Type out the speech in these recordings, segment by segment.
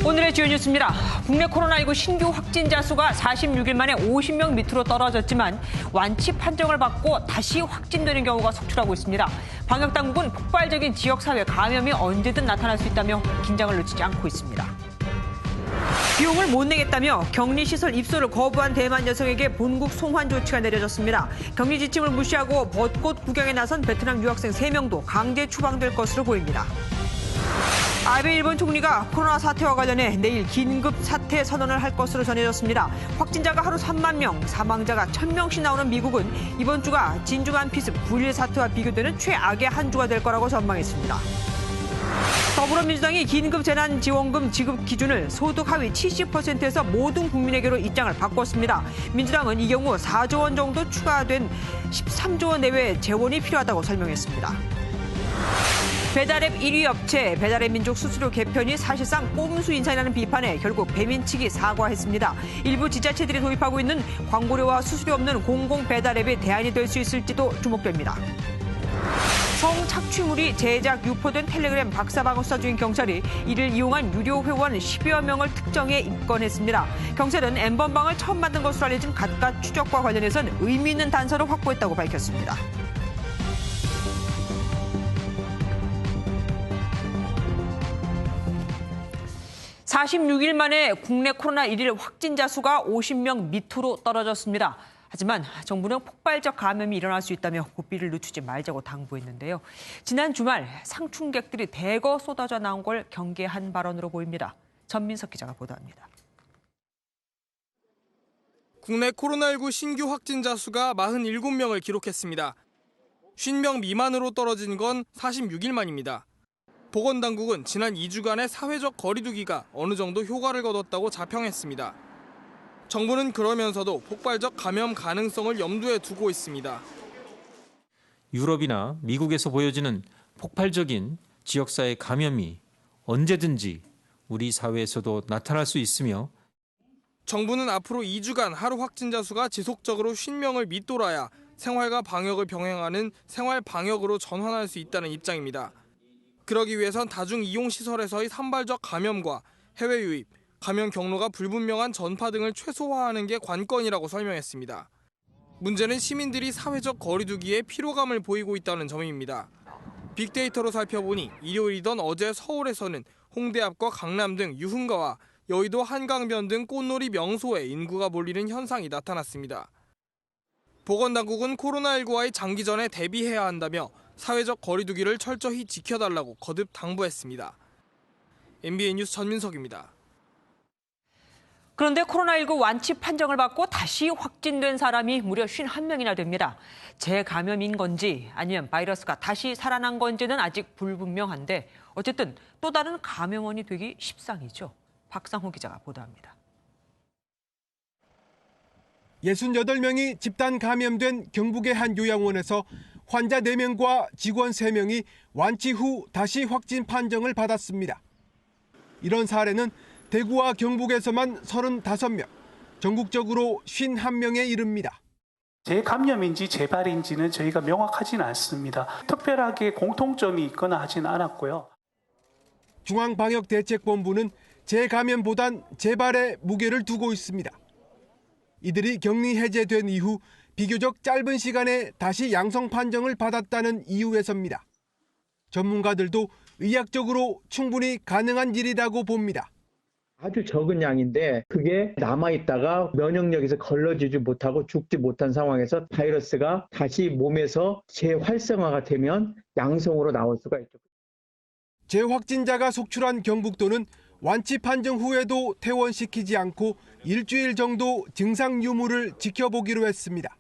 오늘의 주요 뉴스입니다. 국내 코로나19 신규 확진자 수가 46일 만에 50명 밑으로 떨어졌지만 완치 판정을 받고 다시 확진되는 경우가 속출하고 있습니다. 방역당국은 폭발적인 지역사회 감염이 언제든 나타날 수 있다며 긴장을 놓치지 않고 있습니다. 비용을 못 내겠다며 격리시설 입소를 거부한 대만 여성에게 본국 송환 조치가 내려졌습니다. 격리 지침을 무시하고 벚꽃 구경에 나선 베트남 유학생 3명도 강제 추방될 것으로 보입니다. 아베 일본 총리가 코로나 사태와 관련해 내일 긴급 사태 선언을 할 것으로 전해졌습니다. 확진자가 하루 3만 명, 사망자가 1,000명씩 나오는 미국은 이번 주가 진주만 피습 9.11 사태와 비교되는 최악의 한 주가 될 거라고 전망했습니다. 더불어민주당이 긴급 재난지원금 지급 기준을 소득 하위 70%에서 모든 국민에게로 입장을 바꿨습니다. 민주당은 이 경우 4조 원 정도 추가된 13조 원 내외 재원이 필요하다고 설명했습니다. 배달앱 1위 업체 배달앱 민족 수수료 개편이 사실상 꼼수 인상이라는 비판에 결국 배민 측이 사과했습니다. 일부 지자체들이 도입하고 있는 광고료와 수수료 없는 공공 배달앱이 대안이 될 수 있을지도 주목됩니다. 성착취물이 제작 유포된 텔레그램 박사방을 수사 중인 경찰이 이를 이용한 유료 회원 10여 명을 특정해 입건했습니다. 경찰은 엠번방을 처음 만든 것으로 알려진 갖가 추적과 관련해서는 의미 있는 단서를 확보했다고 밝혔습니다. (46일) 만에 국내 코로나 1일 확진자 수가 50명 밑으로 떨어졌습니다. 하지만 정부는 폭발적 감염이 일어날 수 있다며 고삐를 늦추지 말자고 당부했는데요. 지난 주말 상충객들이 대거 쏟아져 나온 걸 경계한 발언으로 보입니다. 전민석 기자가 보도합니다. 국내 코로나19 신규 확진자 수가 47명을 기록했습니다. 50명 미만으로 떨어진 건 46일 만입니다. 보건당국은 지난 2주간의 사회적 거리두기가 어느 정도 효과를 거뒀다고 자평했습니다. 정부는 그러면서도 폭발적 감염 가능성을 염두에 두고 있습니다. 유럽이나 미국에서 보여지는 폭발적인 지역사회 감염이 언제든지 우리 사회에서도 나타날 수 있으며 정부는 앞으로 2주간 하루 확진자 수가 지속적으로 50명을 밑돌아야 생활과 방역을 병행하는 생활방역으로 전환할 수 있다는 입장입니다. 그러기 위해선 다중이용시설에서의 산발적 감염과 해외 유입, 감염 경로가 불분명한 전파 등을 최소화하는 게 관건이라고 설명했습니다. 문제는 시민들이 사회적 거리두기에 피로감을 보이고 있다는 점입니다. 빅데이터로 살펴보니 일요일이던 어제 서울에서는 홍대 앞과 강남 등 유흥가와 여의도 한강변 등 꽃놀이 명소에 인구가 몰리는 현상이 나타났습니다. 보건당국은 코로나19와의 장기전에 대비해야 한다며 사회적 거리두기를 철저히 지켜달라고 거듭 당부했습니다. MBN 뉴스 전민석입니다. 그런데 코로나19 완치 판정을 받고 다시 확진된 사람이 무려 51명이나 됩니다. 재감염인 건지 아니면 바이러스가 다시 살아난 건지는 아직 불분명한데 어쨌든 또 다른 감염원이 되기 십상이죠. 박상호 기자가 보도합니다. 68명이 집단 감염된 경북의 한 요양원에서 환자 4명과 직원 3명이 완치 후 다시 확진 판정을 받았습니다. 이런 사례는 대구와 경북에서만 35명, 전국적으로 51명에 이릅니다. 재감염인지 재발인지는 저희가 명확하지는 않습니다. 특별하게 공통점이 있거나 하지는 않았고요. 중앙방역대책본부는 재감염보단 재발에 무게를 두고 있습니다. 이들이 격리 해제된 이후 비교적 짧은 시간에 다시 양성 판정을 받았다는 이유에서입니다. 전문가들도 의학적으로 충분히 가능한 일이라고 봅니다. 아주 적은 양인데 그게 남아있다가 면역력에서 걸러지지 못하고 죽지 못한 상황에서 바이러스가 다시 몸에서 재활성화가 되면 양성으로 나올 수가 있죠. 재확진자가 속출한 경북도는 완치 판정 후에도 퇴원시키지 않고 일주일 정도 증상 유무를 지켜보기로 했습니다.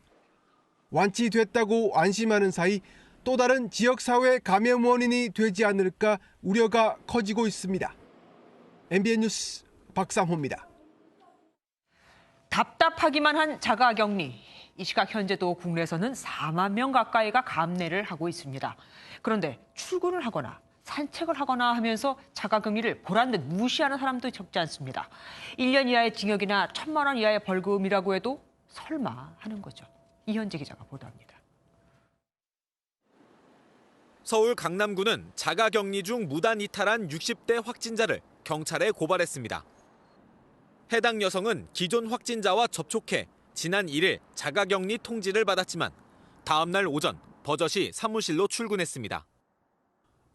완치됐다고 안심하는 사이 또 다른 지역사회 감염 원인이 되지 않을까 우려가 커지고 있습니다. MBN 뉴스 박상호입니다. 답답하기만 한 자가격리. 이 시각 현재도 국내에서는 4만 명 가까이가 감내를 하고 있습니다. 그런데 출근을 하거나 산책을 하거나 하면서 자가격리를 보란 듯 무시하는 사람도 적지 않습니다. 1년 이하의 징역이나 1,000만 원 이하의 벌금이라고 해도 설마 하는 거죠. 이현재 기자가 보도합니다. 서울 강남구는 자가격리 중 무단 이탈한 60대 확진자를 경찰에 고발했습니다. 해당 여성은 기존 확진자와 접촉해 지난 1일 자가격리 통지를 받았지만 다음 날 오전 버젓이 사무실로 출근했습니다.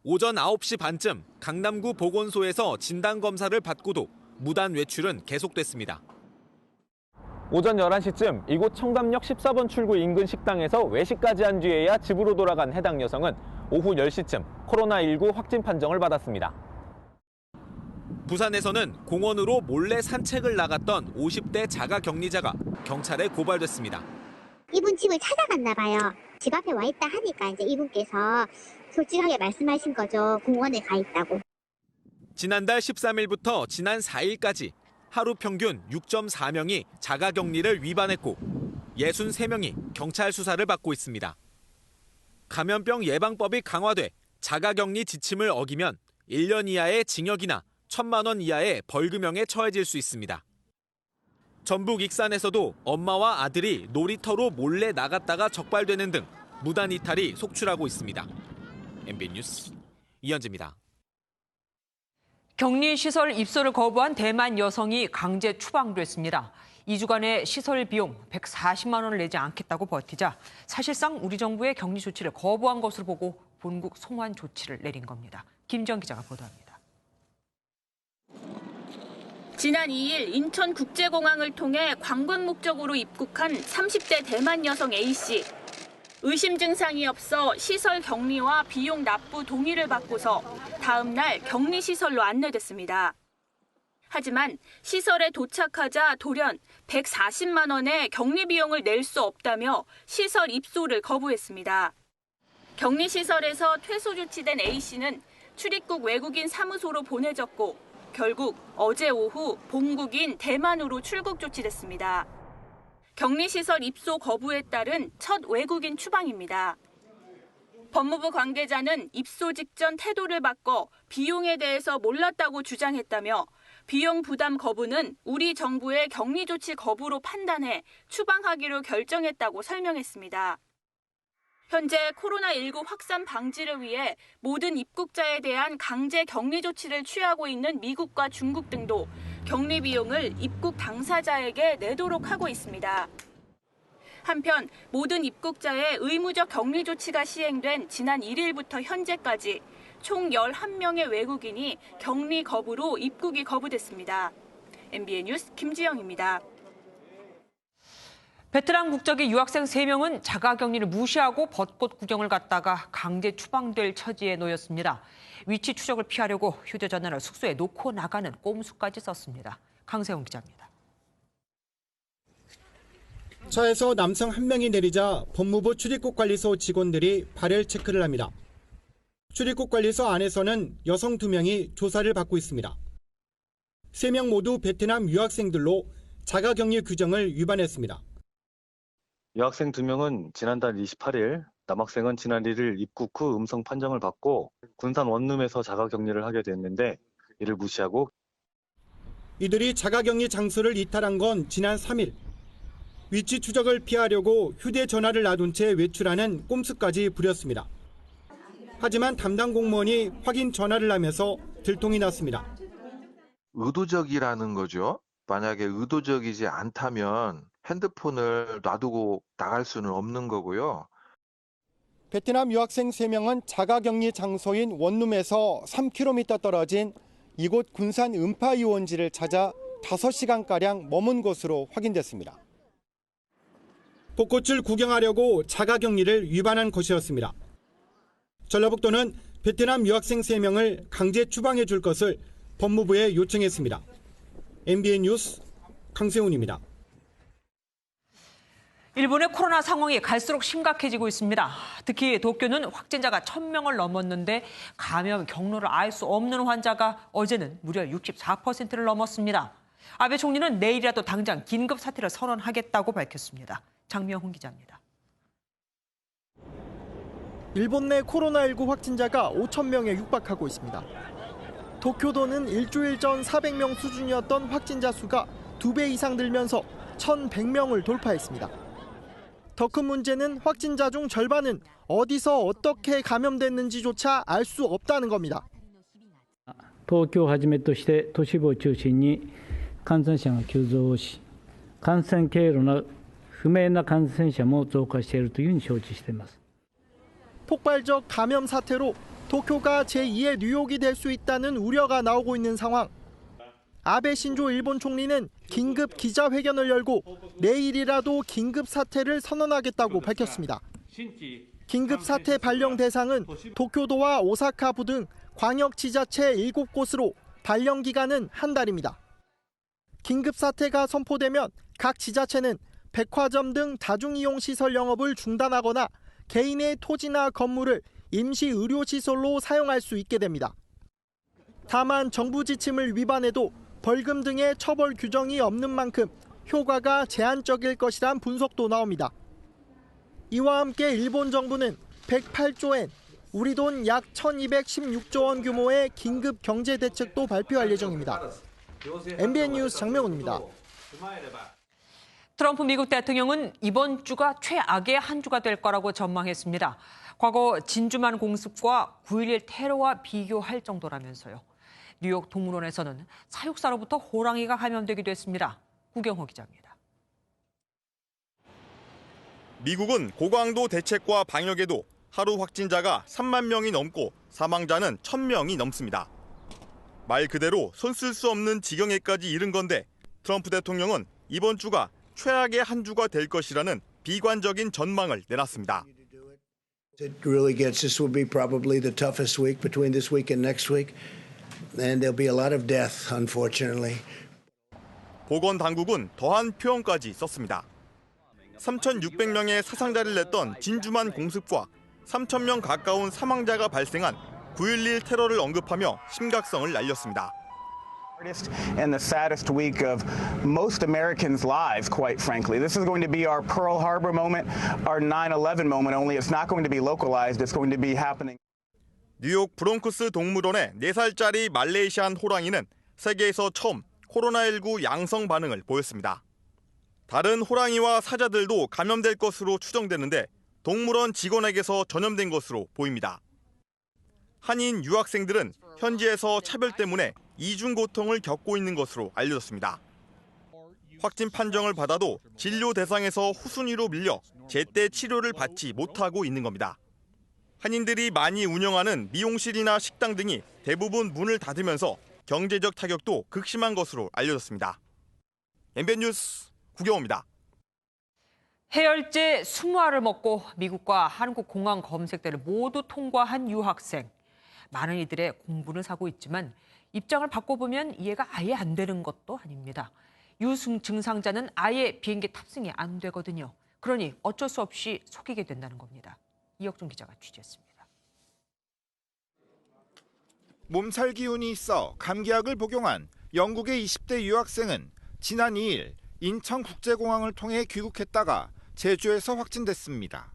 오전 9시 반쯤 강남구 보건소에서 진단검사를 받고도 무단 외출은 계속됐습니다. 오전 11시쯤 이곳 청담역 14번 출구 인근 식당에서 외식까지 한 뒤에야 집으로 돌아간 해당 여성은 오후 10시쯤 코로나19 확진 판정을 받았습니다. 부산에서는 공원으로 몰래 산책을 나갔던 50대 자가격리자가 경찰에 고발됐습니다. 이분 집을 찾아갔나 봐요. 집 앞에 와 있다 하니까 이제 이분께서 솔직하게 말씀하신 거죠. 공원에 가 있다고. 지난달 13일부터 지난 4일까지 하루 평균 6.4명이 자가격리를 위반했고 63명이 경찰 수사를 받고 있습니다. 감염병 예방법이 강화돼 자가격리 지침을 어기면 1년 이하의 징역이나 1,000만 원 이하의 벌금형에 처해질 수 있습니다. 전북 익산에서도 엄마와 아들이 놀이터로 몰래 나갔다가 적발되는 등 무단 이탈이 속출하고 있습니다. MBN 뉴스 이현지입니다. 격리시설 입소를 거부한 대만 여성이 강제 추방됐습니다. 2주간의 시설 비용 140만 원을 내지 않겠다고 버티자 사실상 우리 정부의 격리 조치를 거부한 것으로 보고 본국 송환 조치를 내린 겁니다. 김지영 기자가 보도합니다. 지난 2일 인천국제공항을 통해 관광 목적으로 입국한 30대 대만 여성 A씨. 의심 증상이 없어 시설 격리와 비용 납부 동의를 받고서 다음 날 격리시설로 안내됐습니다. 하지만 시설에 도착하자 돌연 140만 원의 격리 비용을 낼 수 없다며 시설 입소를 거부했습니다. 격리시설에서 퇴소 조치된 A씨는 출입국 외국인 사무소로 보내졌고 결국 어제 오후 본국인 대만으로 출국 조치됐습니다. 격리시설 입소 거부에 따른 첫 외국인 추방입니다. 법무부 관계자는 입소 직전 태도를 바꿔 비용에 대해서 몰랐다고 주장했다며 비용 부담 거부는 우리 정부의 격리 조치 거부로 판단해 추방하기로 결정했다고 설명했습니다. 현재 코로나19 확산 방지를 위해 모든 입국자에 대한 강제 격리 조치를 취하고 있는 미국과 중국 등도 격리 비용을 입국 당사자에게 내도록 하고 있습니다. 한편 모든 입국자의 의무적 격리 조치가 시행된 지난 1일부터 현재까지 총 11명의 외국인이 격리 거부로 입국이 거부됐습니다. MBN 뉴스 김지영입니다. 베트남 국적의 유학생 3명은 자가격리를 무시하고 벚꽃 구경을 갔다가 강제 추방될 처지에 놓였습니다. 위치 추적을 피하려고 휴대전화를 숙소에 놓고 나가는 꼼수까지 썼습니다. 강세훈 기자입니다. 차에서 남성 1명이 내리자 법무부 출입국관리소 직원들이 발열 체크를 합니다. 출입국관리소 안에서는 여성 2명이 조사를 받고 있습니다. 3명 모두 베트남 유학생들로 자가격리 규정을 위반했습니다. 여학생 2명은 지난달 28일, 남학생은 지난 1일 입국 후 음성 판정을 받고 군산 원룸에서 자가격리를 하게 됐는데 이를 무시하고 이들이 자가격리 장소를 이탈한 건 지난 3일. 위치 추적을 피하려고 휴대전화를 놔둔 채 외출하는 꼼수까지 부렸습니다. 하지만 담당 공무원이 확인 전화를 하면서 들통이 났습니다. 의도적이라는 거죠. 만약에 의도적이지 않다면 핸드폰을 놔두고 나갈 수는 없는 거고요. 베트남 유학생 3명은 자가격리 장소인 원룸에서 3km 떨어진 이곳 군산 음파 유원지를 찾아 5시간가량 머문 것으로 확인됐습니다. 벚꽃을 구경하려고 자가격리를 위반한 것이었습니다. 전라북도는 베트남 유학생 3명을 강제 추방해 줄 것을 법무부에 요청했습니다. MBN 뉴스 강세훈입니다. 일본의 코로나 상황이 갈수록 심각해지고 있습니다. 특히 도쿄는 확진자가 1,000명을 넘었는데 감염 경로를 알 수 없는 환자가 어제는 무려 64%를 넘었습니다. 아베 총리는 내일이라도 당장 긴급 사태를 선언하겠다고 밝혔습니다. 장명훈 기자입니다. 일본 내 코로나19 확진자가 5,000명에 육박하고 있습니다. 도쿄도는 일주일 전 400명 수준이었던 확진자 수가 2배 이상 늘면서 1,100명을 돌파했습니다. 더 큰 문제는 확진자 중 절반은 어디서 어떻게 감염됐는지조차 알 수 없다는 겁니다. 東京をはじめとして都市部を中心に感染者が急増し、感染経路の不明な感染者も増加しているというふうに承知しています。 폭발적 감염 사태로 도쿄가 제2의 뉴욕이 될 수 있다는 우려가 나오고 있는 상황. 아베 신조 일본 총리는 긴급 기자회견을 열고 내일이라도 긴급 사태를 선언하겠다고 밝혔습니다. 긴급 사태 발령 대상은 도쿄도와 오사카부 등 광역 지자체 7곳으로 발령 기간은 한 달입니다. 긴급 사태가 선포되면 각 지자체는 백화점 등 다중이용시설 영업을 중단하거나 개인의 토지나 건물을 임시 의료시설로 사용할 수 있게 됩니다. 다만 정부 지침을 위반해도 벌금 등의 처벌 규정이 없는 만큼 효과가 제한적일 것이란 분석도 나옵니다. 이와 함께 일본 정부는 108조엔, 우리 돈 약 1216조 원 규모의 긴급 경제 대책도 발표할 예정입니다. MBN 뉴스 장명훈입니다. 트럼프 미국 대통령은 이번 주가 최악의 한 주가 될 거라고 전망했습니다. 과거 진주만 공습과 9.11 테러와 비교할 정도라면서요. 뉴욕 동물원에서는 사육사로부터 호랑이가 감염되기도 했습니다. 구경호 기자입니다. 미국은 고강도 대책과 방역에도 하루 확진자가 3만 명이 넘고 사망자는 1,000명이 넘습니다. 말 그대로 손 쓸 수 없는 지경에까지 이른 건데 트럼프 대통령은 이번 주가 최악의 한 주가 될 것이라는 비관적인 전망을 내놨습니다. It really gets, this will be probably the toughest week between this week and next week. And there'll be a lot of death, unfortunately. 보건 당국은 더한 표현까지 썼습니다. 3,600명의 사상자를 냈던 진주만 공습과 3,000명 가까운 사망자가 발생한 9.11 테러를 언급하며 심각성을 알렸습니다. And the saddest week of most Americans' lives, quite frankly. This is going to be our Pearl Harbor moment, our 9/11 moment, only it's not going to be localized, it's going to be happening. 뉴욕 브롱크스 동물원의 4살짜리 말레이시안 호랑이는 세계에서 처음 코로나19 양성 반응을 보였습니다. 다른 호랑이와 사자들도 감염될 것으로 추정되는데 동물원 직원에게서 전염된 것으로 보입니다. 한인 유학생들은 현지에서 차별 때문에 이중 고통을 겪고 있는 것으로 알려졌습니다. 확진 판정을 받아도 진료 대상에서 후순위로 밀려 제때 치료를 받지 못하고 있는 겁니다. 한인들이 많이 운영하는 미용실이나 식당 등이 대부분 문을 닫으면서 경제적 타격도 극심한 것으로 알려졌습니다. MBN 뉴스 구경호입니다. 해열제 20알을 먹고 미국과 한국 공항 검색대를 모두 통과한 유학생. 많은 이들의 공분을 사고 있지만 입장을 바꿔보면 이해가 아예 안 되는 것도 아닙니다. 유증 증상자는 아예 비행기 탑승이 안 되거든요. 그러니 어쩔 수 없이 속이게 된다는 겁니다. 이혁준 기자가 취재했습니다. 몸살 기운이 있어 감기약을 복용한 영국의 20대 유학생은 지난 2일 인천국제공항을 통해 귀국했다가 제주에서 확진됐습니다.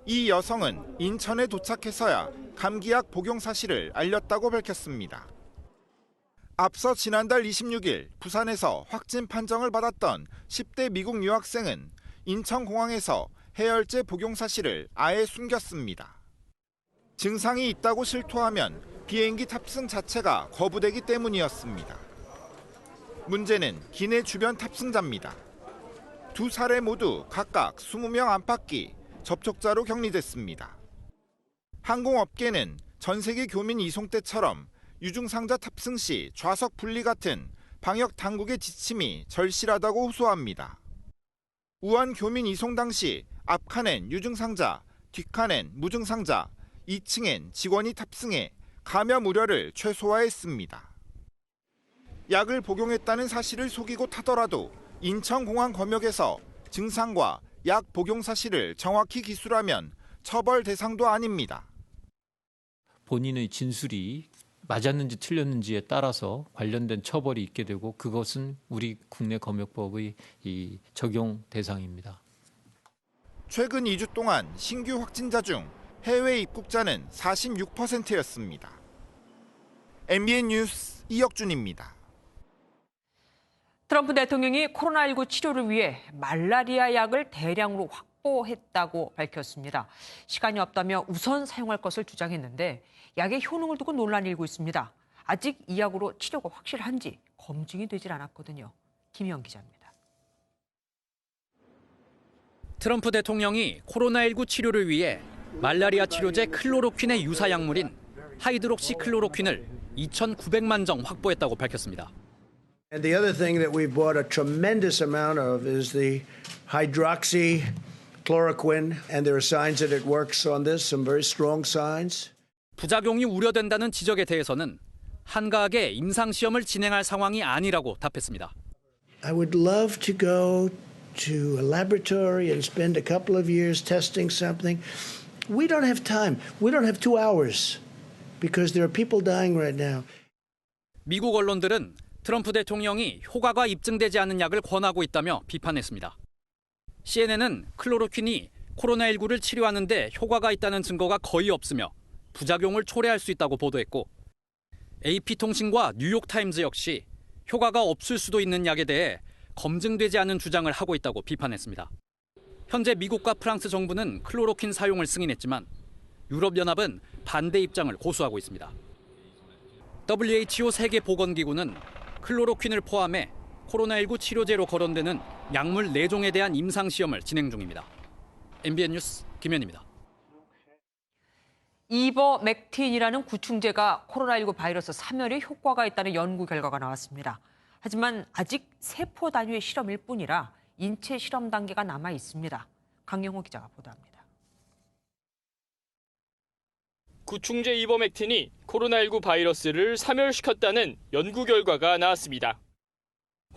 이 여성은 인천에 도착해서야 감기약 복용 사실을 알렸다고 밝혔습니다. 앞서 지난달 26일 부산에서 확진 판정을 받았던 10대 미국 유학생은 인천공항에서 해열제 복용 사실을 아예 숨겼습니다. 증상이 있다고 실토하면 비행기 탑승 자체가 거부되기 때문이었습니다. 문제는 기내 주변 탑승자입니다. 두 사례 모두 각각 20명 안팎이 접촉자로 격리됐습니다. 항공업계는 전 세계 교민 이송 때처럼 유증상자 탑승 시 좌석 분리 같은 방역 당국의 지침이 절실하다고 호소합니다. 우한 교민 이송 당시 앞칸엔 유증상자, 뒷칸엔 무증상자, 2층엔 직원이 탑승해 감염 우려를 최소화했습니다. 약을 복용했다는 사실을 속이고 타더라도 인천공항 검역에서 증상과 약 복용 사실을 정확히 기술하면 처벌 대상도 아닙니다. 본인의 진술이 맞았는지 틀렸는지에 따라서 관련된 처벌이 있게 되고 그것은 우리 국내 검역법의 이 적용 대상입니다. 최근 2주 동안 신규 확진자 중 해외 입국자는 46%였습니다. MBN 뉴스 이혁준입니다. 트럼프 대통령이 코로나19 치료를 위해 말라리아 약을 대량으로 확보했다고 밝혔습니다. 시간이 없다며 우선 사용할 것을 주장했는데 약의 효능을 두고 논란이 일고 있습니다. 아직 이 약으로 치료가 확실한지 검증이 되질 않았거든요. 김희영 기자입니다. 트럼프 대통령이 코로나19 치료를 위해 말라리아 치료제 클로로퀸의 유사 약물인 하이드록시클로로퀸을 2,900만 정 확보했다고 밝혔습니다. And the other thing that we've bought a tremendous amount of is the hydroxychloroquine, and there are signs that it works on this, some very strong signs. 부작용이 우려된다는 지적에 대해서는 한가하게 임상 시험을 진행할 상황이 아니라고 답했습니다. I would love to go to a laboratory and spend a couple of years testing something. We don't have time. We don't have 2 hours because there are people dying right now. 미국 언론들은 트럼프 대통령이 효과가 입증되지 않은 약을 권하고 있다며 비판했습니다. CNN은 클로로퀸이 코로나19를 치료하는 데 효과가 있다는 증거가 거의 없으며 부작용을 초래할 수 있다고 보도했고, AP통신과 뉴욕타임즈 역시 효과가 없을 수도 있는 약에 대해 검증되지 않은 주장을 하고 있다고 비판했습니다. 현재 미국과 프랑스 정부는 클로로퀸 사용을 승인했지만 유럽연합은 반대 입장을 고수하고 있습니다. WHO 세계보건기구는 클로로퀸을 포함해 코로나19 치료제로 거론되는 약물 4종에 대한 임상시험을 진행 중입니다. MBN 뉴스 김현입니다. 이버맥틴이라는 구충제가 코로나19 바이러스 사멸에 효과가 있다는 연구 결과가 나왔습니다. 하지만 아직 세포 단위의 실험일 뿐이라 인체 실험 단계가 남아 있습니다. 강영호 기자가 보도합니다. 구충제 이버맥틴이 코로나19 바이러스를 사멸시켰다는 연구 결과가 나왔습니다.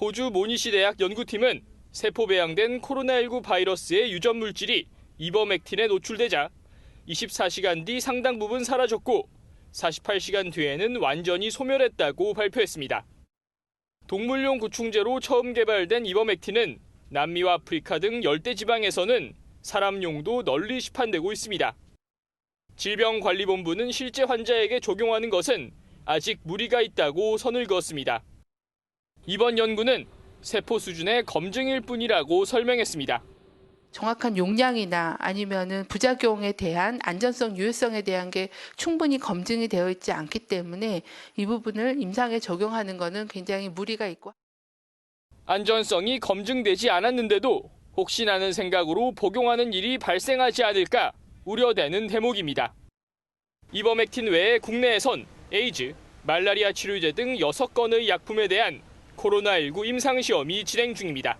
호주 모니시 대학 연구팀은 세포 배양된 코로나19 바이러스의 유전 물질이 이버맥틴에 노출되자 24시간 뒤 상당 부분 사라졌고 48시간 뒤에는 완전히 소멸했다고 발표했습니다. 동물용 구충제로 처음 개발된 이버맥틴은 남미와 아프리카 등 열대 지방에서는 사람용도 널리 시판되고 있습니다. 질병관리본부는 실제 환자에게 적용하는 것은 아직 무리가 있다고 선을 그었습니다. 이번 연구는 세포 수준의 검증일 뿐이라고 설명했습니다. 정확한 용량이나 아니면은 부작용에 대한 안전성, 유효성에 대한 게 충분히 검증이 되어 있지 않기 때문에 이 부분을 임상에 적용하는 것은 굉장히 무리가 있고. 안전성이 검증되지 않았는데도 혹시나는 생각으로 복용하는 일이 발생하지 않을까 우려되는 대목입니다. 이버맥틴 외에 국내에선 에이즈, 말라리아 치료제 등 6건의 약품에 대한 코로나19 임상시험이 진행 중입니다.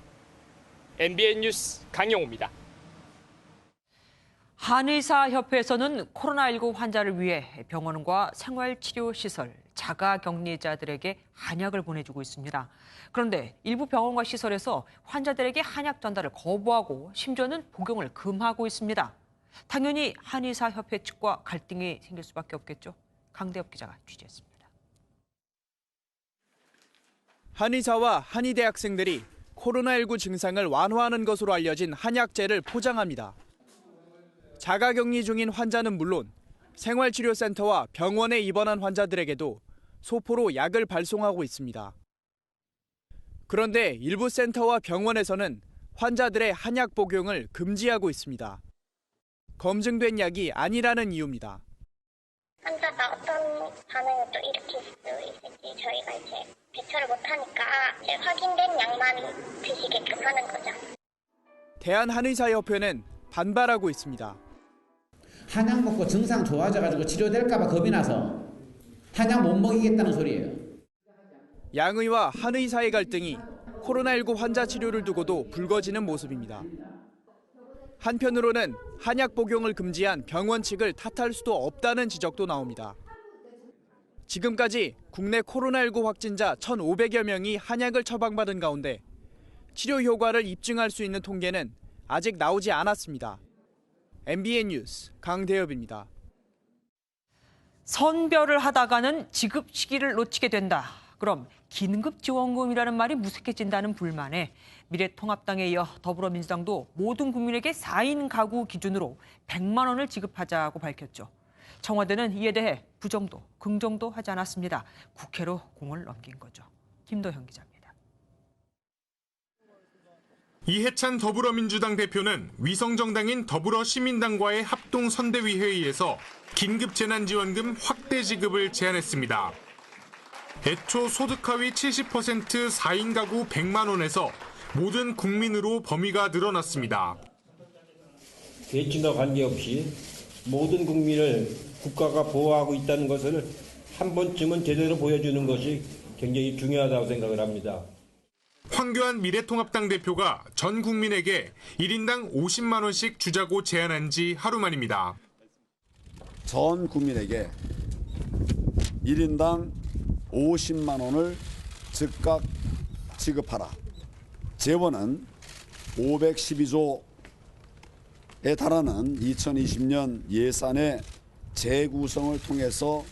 MBN 뉴스 강영호입니다. 한의사협회에서는 코로나19 환자를 위해 병원과 생활치료시설, 자가격리자들에게 한약을 보내주고 있습니다. 그런데 일부 병원과 시설에서 환자들에게 한약 전달을 거부하고 심지어는 복용을 금하고 있습니다. 당연히 한의사협회 측과 갈등이 생길 수밖에 없겠죠. 강대엽 기자가 취재했습니다. 한의사와 한의대학생들이 코로나19 증상을 완화하는 것으로 알려진 한약재를 포장합니다. 자가격리 중인 환자는 물론 생활치료센터와 병원에 입원한 환자들에게도 소포로 약을 발송하고 있습니다. 그런데 일부 센터와 병원에서는 환자들의 한약 복용을 금지하고 있습니다. 검증된 약이 아니라는 이유입니다. 환자가 어떤 반응을 또 일으킬 수 있을지 저희가 이제 대처를 못하니까 이제 확인된 약만 드시게끔 하는 거죠. 대한한의사협회는 반발하고 있습니다. 한약 먹고 증상 좋아져가지고 치료될까 봐 겁이 나서 한약 못 먹이겠다는 소리예요. 양의와 한의사의 갈등이 코로나19 환자 치료를 두고도 불거지는 모습입니다. 한편으로는 한약 복용을 금지한 병원 측을 탓할 수도 없다는 지적도 나옵니다. 지금까지 국내 코로나19 확진자 1,500여 명이 한약을 처방받은 가운데 치료 효과를 입증할 수 있는 통계는 아직 나오지 않았습니다. MBN 뉴스 강대엽입니다. 선별을 하다가는 지급 시기를 놓치게 된다. 그럼 긴급지원금이라는 말이 무색해진다는 불만에 미래통합당에 이어 더불어민주당도 모든 국민에게 4인 가구 기준으로 100만 원을 지급하자고 밝혔죠. 청와대는 이에 대해 부정도, 긍정도 하지 않았습니다. 국회로 공을 넘긴 거죠. 김도현 기자입니다. 이해찬 더불어민주당 대표는 위성정당인 더불어시민당과의 합동선대위 회의에서 긴급재난지원금 확대 지급을 제안했습니다. 애초 소득 하위 70% 4인 가구 100만 원에서 모든 국민으로 범위가 늘어났습니다. 계층과 관계없이 모든 국민을 국가가 보호하고 있다는 것을 한 번쯤은 제대로 보여주는 것이 굉장히 중요하다고 생각을 합니다. 황교안 미래통합당 대표가 전 국민에게 1인당 50만 원씩 주자고 제안한 지 하루 만입니다. 전 국민에게 1인당 50만 원을 즉각 지급하라. 재원은 512조에 달하는 2020년 예산의 재구성을 통해서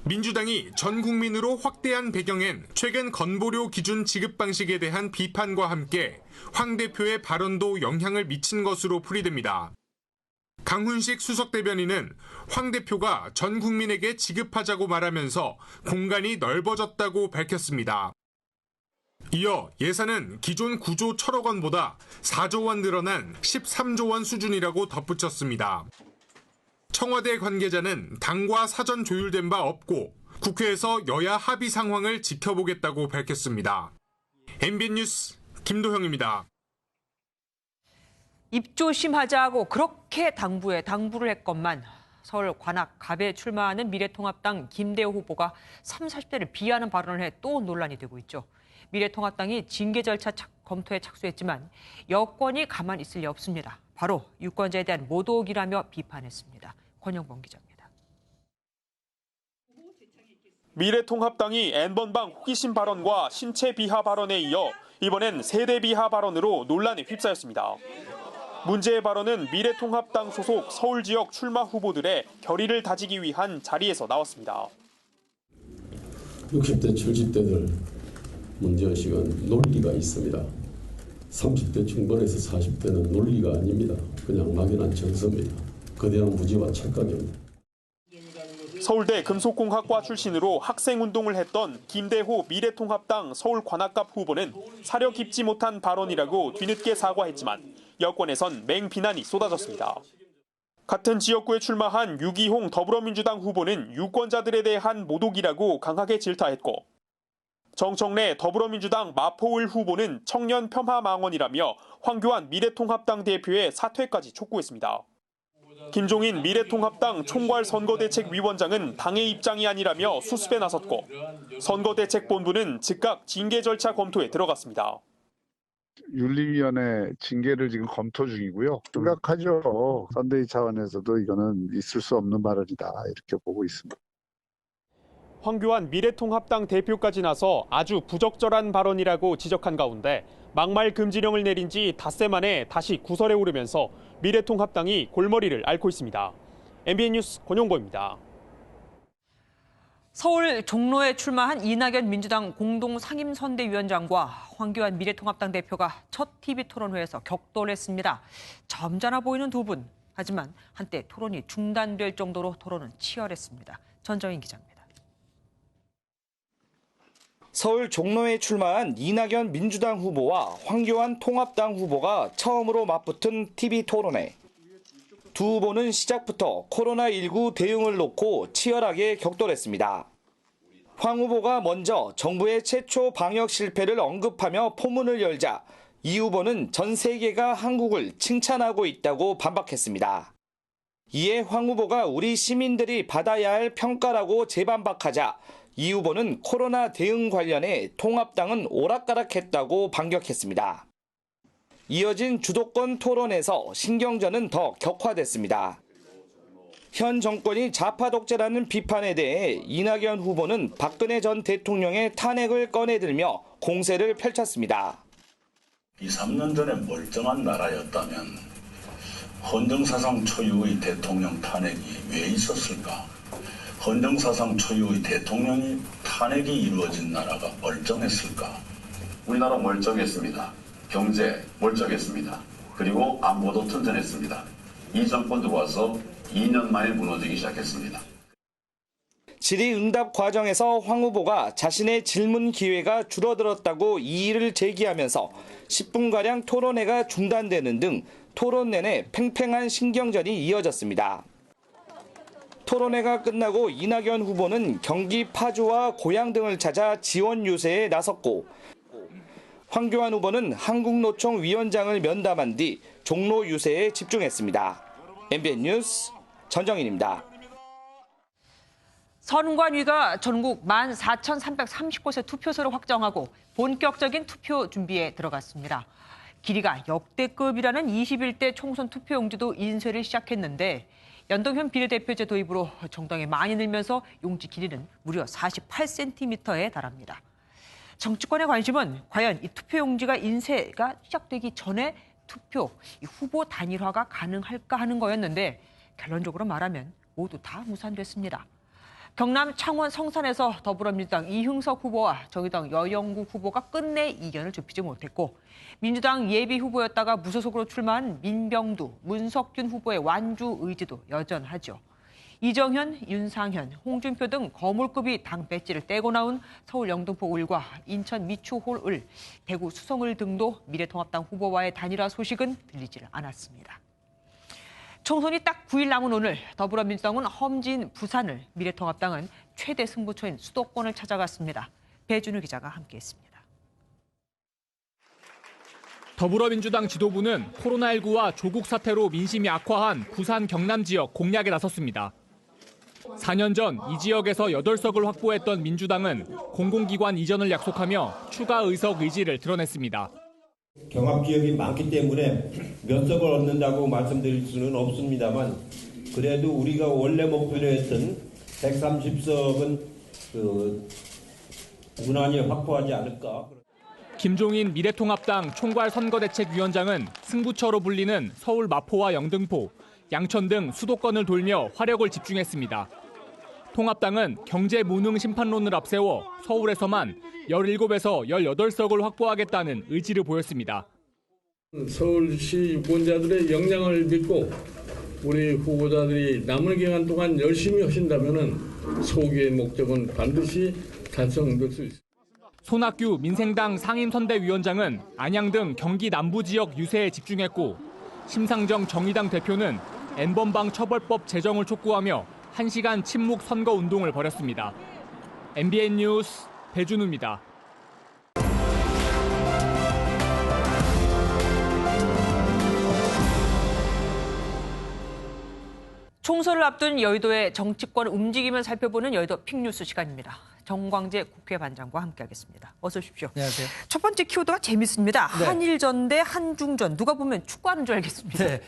민주당이 전 국민으로 확대한 배경엔 최근 건보료 기준 지급 방식에 대한 비판과 함께 황 대표의 발언도 영향을 미친 것으로 풀이됩니다. 강훈식 수석대변인은 황 대표가 전 국민에게 지급하자고 말하면서 공간이 넓어졌다고 밝혔습니다. 이어 예산은 기존 9조 1천억 원보다 4조 원 늘어난 13조 원 수준이라고 덧붙였습니다. 청와대 관계자는 당과 사전 조율된 바 없고 국회에서 여야 합의 상황을 지켜보겠다고 밝혔습니다. MBN 뉴스 김도형입니다. 입조심하자고 그렇게 당부를 했건만 서울 관악 갑에 출마하는 미래통합당 김대호 후보가 30, 40대를 비하하는 발언을 해 또 논란이 되고 있죠. 미래통합당이 징계 절차 검토에 착수했지만 여권이 가만히 있을 리 없습니다. 바로 유권자에 대한 모독이라며 비판했습니다. 권영범 기자입니다. 미래통합당이 N번방 호기심 발언과 신체 비하 발언에 이어 이번엔 세대 비하 발언으로 논란에 휩싸였습니다. 문제의 발언은 미래통합당 소속 서울 지역 출마 후보들의 결의를 다지기 위한 자리에서 나왔습니다. 60대, 70대들 문제의식은 논리가 있습니다. 30대 중반에서 40대는 논리가 아닙니다. 그냥 막연한 정서입니다. 거대한 무지와 착각입니다. 서울대 금속공학과 출신으로 학생운동을 했던 김대호 미래통합당 서울 관악갑 후보는 사려 깊지 못한 발언이라고 뒤늦게 사과했지만 여권에선 맹비난이 쏟아졌습니다. 같은 지역구에 출마한 유기홍 더불어민주당 후보는 유권자들에 대한 모독이라고 강하게 질타했고 정청래 더불어민주당 마포을 후보는 청년 폄하 망언이라며 황교안 미래통합당 대표의 사퇴까지 촉구했습니다. 김종인 미래통합당 총괄선거대책위원장은 당의 입장이 아니라며 수습에 나섰고 선거대책본부는 즉각 징계 절차 검토에 들어갔습니다. 윤리위원회 징계를 지금 검토 중이고요. 심각하죠. 선대위 차원에서도 이거는 있을 수 없는 발언이다 이렇게 보고 있습니다. 황교안 미래통합당 대표까지 나서 아주 부적절한 발언이라고 지적한 가운데 막말 금지령을 내린 지 닷새 만에 다시 구설에 오르면서 미래통합당이 골머리를 앓고 있습니다. MBN 뉴스 권용보입니다. 서울 종로에 출마한 이낙연 민주당 공동상임선대위원장과 황교안 미래통합당 대표가 첫 TV 토론회에서 격돌했습니다. 점잖아 보이는 두 분. 하지만 한때 토론이 중단될 정도로 토론은 치열했습니다. 전정인 기자입니다. 서울 종로에 출마한 이낙연 민주당 후보와 황교안 통합당 후보가 처음으로 맞붙은 TV 토론회. 두 후보는 시작부터 코로나19 대응을 놓고 치열하게 격돌했습니다. 황 후보가 먼저 정부의 최초 방역 실패를 언급하며 포문을 열자 이 후보는 전 세계가 한국을 칭찬하고 있다고 반박했습니다. 이에 황 후보가 우리 시민들이 받아야 할 평가라고 재반박하자 이 후보는 코로나 대응 관련해 통합당은 오락가락했다고 반격했습니다. 이어진 주도권 토론에서 신경전은 더 격화됐습니다. 현 정권이 좌파 독재라는 비판에 대해 이낙연 후보는 박근혜 전 대통령의 탄핵을 꺼내들며 공세를 펼쳤습니다. 2, 3년 전에 멀쩡한 나라였다면 헌정사상 초유의 대통령 탄핵이 왜 있었을까? 헌정사상 초유의 대통령이 탄핵이 이루어진 나라가 멀쩡했을까? 우리나라 멀쩡했습니다. 경제 멀쩡했습니다. 그리고 안보도 튼튼했습니다. 이 정권 들어와서 2년 만에 무너지기 시작했습니다. 질의응답 과정에서 황 후보가 자신의 질문 기회가 줄어들었다고 이의를 제기하면서 10분가량 토론회가 중단되는 등 토론 내내 팽팽한 신경전이 이어졌습니다. 토론회가 끝나고 이낙연 후보는 경기 파주와 고양 등을 찾아 지원 유세에 나섰고 황교안 후보는 한국노총 위원장을 면담한 뒤 종로 유세에 집중했습니다. MBN 뉴스 전정인입니다. 선관위가 전국 14,330곳의 투표소를 확정하고 본격적인 투표 준비에 들어갔습니다. 길이가 역대급이라는 21대 총선 투표용지도 인쇄를 시작했는데 연동형 비례대표제 도입으로 정당이 많이 늘면서 용지 길이는 무려 48cm에 달합니다. 정치권의 관심은 과연 이 투표용지가 인쇄가 시작되기 전에 투표, 이 후보 단일화가 가능할까 하는 거였는데 결론적으로 말하면 모두 다 무산됐습니다. 경남 창원 성산에서 더불어민주당 이흥석 후보와 정의당 여영국 후보가 끝내 이견을 좁히지 못했고 민주당 예비 후보였다가 무소속으로 출마한 민병두, 문석균 후보의 완주 의지도 여전하죠. 이정현, 윤상현, 홍준표 등 거물급이 당 배지를 떼고 나온 서울 영등포 을과 인천 미추홀 을, 대구 수성 을 등도 미래통합당 후보와의 단일화 소식은 들리질 않았습니다. 총선이 딱 9일 남은 오늘 더불어민주당은 험지인 부산을, 미래통합당은 최대 승부처인 수도권을 찾아갔습니다. 배준우 기자가 함께했습니다. 더불어민주당 지도부는 코로나19와 조국 사태로 민심이 악화한 부산 경남 지역 공략에 나섰습니다. 4년 전 이 지역에서 8석을 확보했던 민주당은 공공기관 이전을 약속하며 추가 의석 의지를 드러냈습니다. 경합 지역이 많기 때문에 몇 석을 얻는다고 말씀드릴 수는 없습니다만 그래도 우리가 원래 목표로 했던 130석은 무난히 확보하지 않을까. 김종인 미래통합당 총괄선거대책위원장은 승부처로 불리는 서울 마포와 영등포, 양천 등 수도권을 돌며 화력을 집중했습니다. 통합당은 경제 무능 심판론을 앞세워 서울에서만 17에서 18석을 확보하겠다는 의지를 보였습니다. 서울시 유권자들의 역량을 믿고 우리 후보자들이 남은 기간 동안 열심히 하신다면 소기의 목적은 반드시 달성될 수 있습니다. 손학규 민생당 상임선대위원장은 안양 등 경기 남부 지역 유세에 집중했고 심상정 정의당 대표는 N번방 처벌법 제정을 촉구하며 1시간 침묵 선거 운동을 벌였습니다. MBN 뉴스 배준우입니다. 총선을 앞둔 여의도의 정치권 움직임을 살펴보는 여의도 픽뉴스 시간입니다. 정광재 국회 반장과 함께하겠습니다. 어서 오십시오. 안녕하세요. 첫 번째 키워드가 재밌습니다. 네. 한일전 대 한중전. 누가 보면 축구하는 줄 알겠습니다. 네.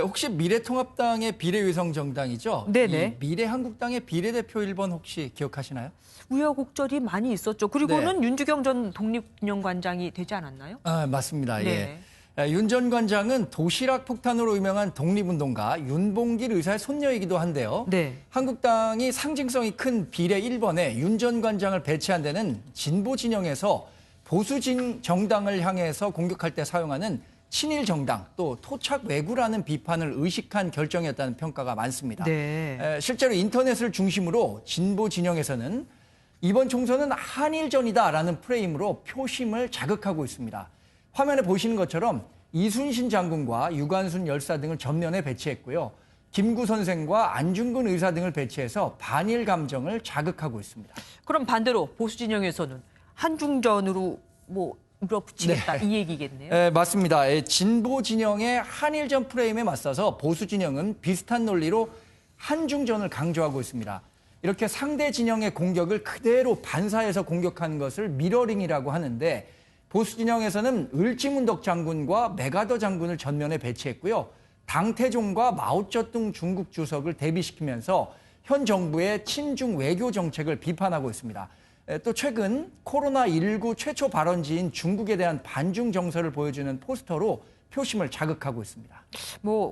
혹시 미래통합당의 비례위성 정당이죠? 네네. 이 미래한국당의 비례대표 1번 혹시 기억하시나요? 우여곡절이 많이 있었죠. 그리고는 네. 윤주경 전 독립기념관장이 되지 않았나요? 아, 맞습니다. 네. 예. 윤 전 관장은 도시락 폭탄으로 유명한 독립운동가 윤봉길 의사의 손녀이기도 한데요. 네. 한국당이 상징성이 큰 비례 1번에 윤 전 관장을 배치한 데는 진보 진영에서 보수 정당을 향해서 공격할 때 사용하는 친일 정당 또 토착 왜구라는 비판을 의식한 결정이었다는 평가가 많습니다. 네. 실제로 인터넷을 중심으로 진보 진영에서는 이번 총선은 한일전이다라는 프레임으로 표심을 자극하고 있습니다. 화면에 보시는 것처럼 이순신 장군과 유관순 열사 등을 전면에 배치했고요. 김구 선생과 안중근 의사 등을 배치해서 반일 감정을 자극하고 있습니다. 그럼 반대로 보수 진영에서는 한중전으로 밀어붙이겠다 네. 이 얘기겠네요. 네, 맞습니다. 진보 진영의 한일전 프레임에 맞서서 보수 진영은 비슷한 논리로 한중전을 강조하고 있습니다. 이렇게 상대 진영의 공격을 그대로 반사해서 공격하는 것을 미러링이라고 하는데 보수 진영에서는 을지문덕 장군과 메가더 장군을 전면에 배치했고요. 당태종과 마오쩌둥 중국 주석을 대비시키면서 현 정부의 친중 외교 정책을 비판하고 있습니다. 또 최근 코로나19 최초 발원지인 중국에 대한 반중 정서를 보여주는 포스터로 표심을 자극하고 있습니다.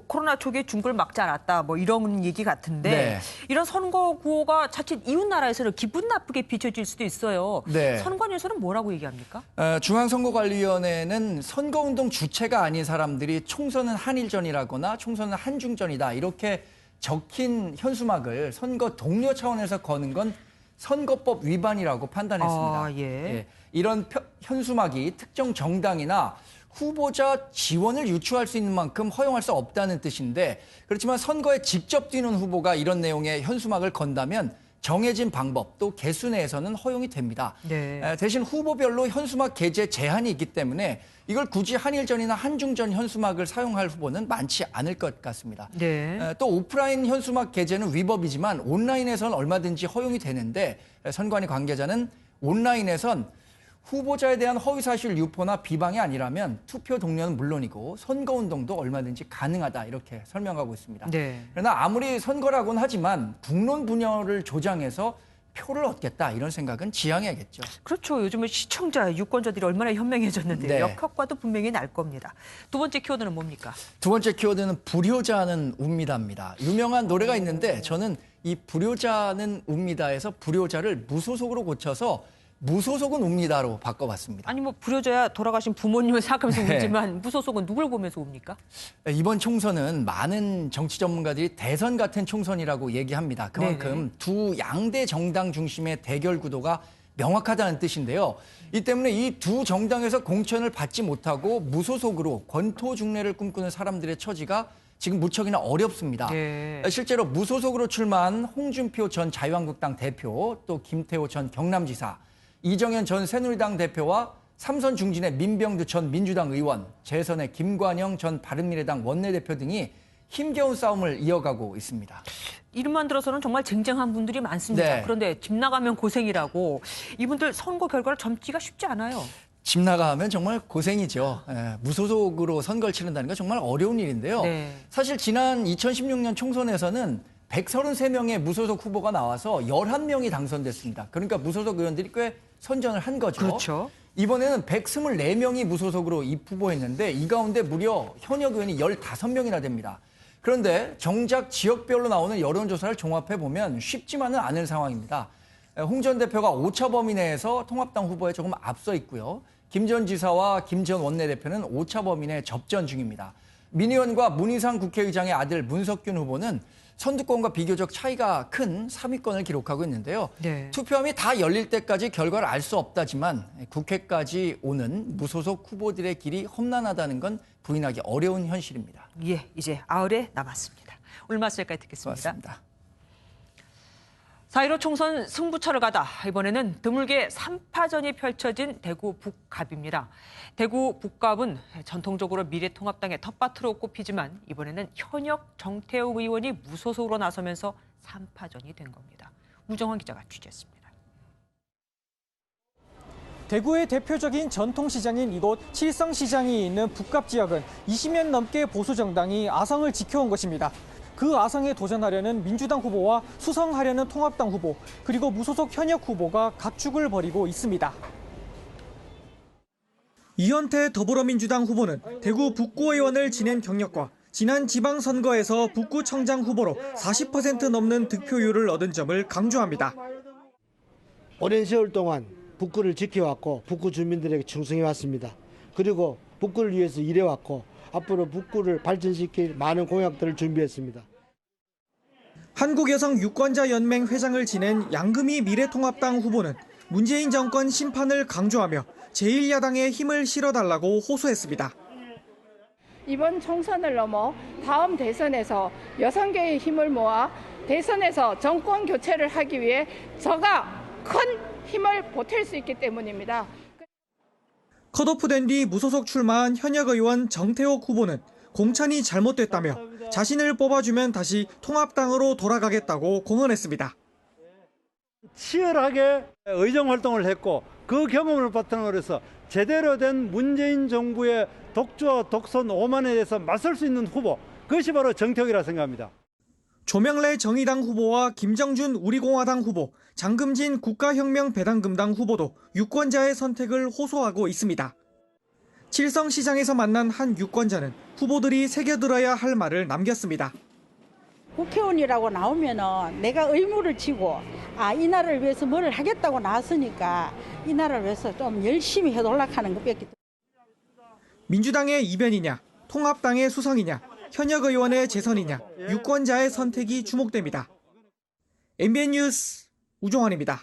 코로나 초기에 중국을 막지 않았다 이런 얘기 같은데 네. 이런 선거 구호가 자칫 이웃 나라에서는 기분 나쁘게 비춰질 수도 있어요. 네. 선관위에서는 뭐라고 얘기합니까? 중앙선거관리위원회는 선거운동 주체가 아닌 사람들이 총선은 한일전이라거나 총선은 한중전이다 이렇게 적힌 현수막을 선거 동료 차원에서 거는 건 선거법 위반이라고 판단했습니다. 예. 이런 현수막이 특정 정당이나 후보자 지원을 유추할 수 있는 만큼 허용할 수 없다는 뜻인데, 그렇지만 선거에 직접 뛰는 후보가 이런 내용의 현수막을 건다면 정해진 방법 또 개수 내에서는 허용이 됩니다. 네. 대신 후보별로 현수막 게재 제한이 있기 때문에 이걸 굳이 한일전이나 한중전 현수막을 사용할 후보는 많지 않을 것 같습니다. 네. 또 오프라인 현수막 게재는 위법이지만 온라인에서는 얼마든지 허용이 되는데, 선관위 관계자는 온라인에선 후보자에 대한 허위사실 유포나 비방이 아니라면 투표 동료는 물론이고 선거운동도 얼마든지 가능하다, 이렇게 설명하고 있습니다. 네. 그러나 아무리 선거라고는 하지만 국론 분열을 조장해서 표를 얻겠다, 이런 생각은 지양해야겠죠. 그렇죠. 요즘은 시청자, 유권자들이 얼마나 현명해졌는데 네. 역효과도 분명히 날 겁니다. 두 번째 키워드는 뭡니까? 두 번째 키워드는 불효자는 웁니다입니다. 유명한 노래가 있는데 저는 이 불효자는 웁니다에서 불효자를 무소속으로 고쳐서 무소속은 웁니다로 바꿔봤습니다. 아니 뭐 불효자야 돌아가신 부모님을 생각하면서 네. 울지만 무소속은 누굴 보면서 웁니까? 이번 총선은 많은 정치 전문가들이 대선 같은 총선이라고 얘기합니다. 그만큼 네네. 두 양대 정당 중심의 대결 구도가 명확하다는 뜻인데요. 이 때문에 이 두 정당에서 공천을 받지 못하고 무소속으로 권토중례를 꿈꾸는 사람들의 처지가 지금 무척이나 어렵습니다. 네. 실제로 무소속으로 출마한 홍준표 전 자유한국당 대표, 또 김태호 전 경남지사, 이정현 전 새누리당 대표와 삼선 중진의 민병두 전 민주당 의원, 재선의 김관영 전 바른미래당 원내대표 등이 힘겨운 싸움을 이어가고 있습니다. 이름만 들어서는 정말 쟁쟁한 분들이 많습니다. 네. 그런데 집 나가면 고생이라고 이분들 선거 결과를 점치기가 쉽지 않아요. 집 나가면 정말 고생이죠. 무소속으로 선거를 치른다는 건 정말 어려운 일인데요. 네. 사실 지난 2016년 총선에서는 133명의 무소속 후보가 나와서 11명이 당선됐습니다. 그러니까 무소속 의원들이 꽤 선전을 한 거죠. 그렇죠. 이번에는 124명이 무소속으로 입후보했는데 이 가운데 무려 현역 의원이 15명이나 됩니다. 그런데 정작 지역별로 나오는 여론조사를 종합해보면 쉽지만은 않은 상황입니다. 홍 전 대표가 오차 범위 내에서 통합당 후보에 조금 앞서 있고요. 김 전 지사와 김 전 원내대표는 오차 범위 내 접전 중입니다. 민 의원과 문희상 국회의장의 아들 문석균 후보는 선두권과 비교적 차이가 큰 3위권을 기록하고 있는데요. 네. 투표함이 다 열릴 때까지 결과를 알 수 없다지만 국회까지 오는 무소속 후보들의 길이 험난하다는 건 부인하기 어려운 현실입니다. 예, 이제 아흘에 남았습니다. 오늘 말씀까지 듣겠습니다. 고맙습니다. 4.15 총선 승부처를 가다 이번에는 드물게 3파전이 펼쳐진 대구 북갑입니다. 대구 북갑은 전통적으로 미래통합당의 텃밭으로 꼽히지만 이번에는 현역 정태욱 의원이 무소속으로 나서면서 3파전이 된 겁니다. 우정환 기자가 취재했습니다. 대구의 대표적인 전통시장인 이곳 칠성시장이 있는 북갑 지역은 20년 넘게 보수 정당이 아성을 지켜온 것입니다. 그 아성에 도전하려는 민주당 후보와 수성하려는 통합당 후보, 그리고 무소속 현역 후보가 각축을 벌이고 있습니다. 이현태 더불어민주당 후보는 대구 북구의원을 지낸 경력과 지난 지방선거에서 북구청장 후보로 40% 넘는 득표율을 얻은 점을 강조합니다. 오랜 세월 동안 북구를 지켜왔고 북구 주민들에게 충성해왔습니다. 그리고 북구를 위해서 일해왔고 앞으로 북구를 발전시킬 많은 공약들을 준비했습니다. 한국여성유권자연맹 회장을 지낸 양금희 미래통합당 후보는 문재인 정권 심판을 강조하며 제1야당에 힘을 실어달라고 호소했습니다. 이번 총선을 넘어 다음 대선에서 여성계의 힘을 모아 대선에서 정권 교체를 하기 위해 저가 큰 힘을 보탤 수 있기 때문입니다. 컷오프된 뒤 무소속 출마한 현역 의원 정태욱 후보는 공천이 잘못됐다며 자신을 뽑아주면 다시 통합당으로 돌아가겠다고 공언했습니다. 치열하게 의정활동을 했고 그 경험을 바탕으로 해서 제대로 된 문재인 정부의 독주와 독선 오만에 대해서 맞설 수 있는 후보, 그것이 바로 정태욱이라 생각합니다. 조명래 정의당 후보와 김정준 우리공화당 후보, 장금진 국가혁명배당금당 후보도 유권자의 선택을 호소하고 있습니다. 칠성시장에서 만난 한 유권자는 후보들이 새겨들어야 할 말을 남겼습니다. 국회의원이라고 나오면 내가 의무를 지고 이 나라를 위해서 뭘 하겠다고 나왔으니까 이 나라를 위해서 좀 열심히 해달라고 하는 것밖에. 민주당의 이변이냐, 통합당의 수성이냐, 현역 의원의 재선이냐, 유권자의 선택이 주목됩니다. MBN 뉴스 우종환입니다.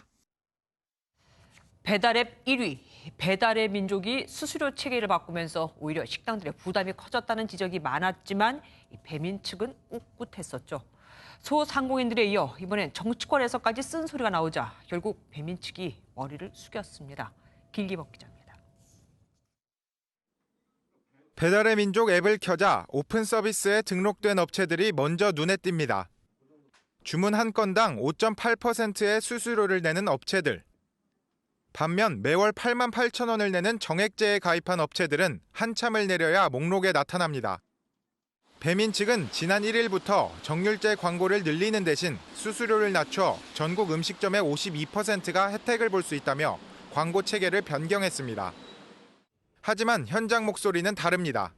배달앱 1위. 배달의 민족이 수수료 체계를 바꾸면서 오히려 식당들의 부담이 커졌다는 지적이 많았지만 배민 측은 꿋꿋했었죠. 소상공인들에 이어 이번엔 정치권에서까지 쓴소리가 나오자 결국 배민 측이 머리를 숙였습니다. 길기범 기자입니다. 배달의 민족 앱을 켜자 오픈 서비스에 등록된 업체들이 먼저 눈에 띕니다. 주문 한 건당 5.8%의 수수료를 내는 업체들. 반면 매월 8만 8천 원을 내는 정액제에 가입한 업체들은 한참을 내려야 목록에 나타납니다. 배민 측은 지난 1일부터 정률제 광고를 늘리는 대신 수수료를 낮춰 전국 음식점의 52%가 혜택을 볼 수 있다며 광고 체계를 변경했습니다. 하지만 현장 목소리는 다릅니다.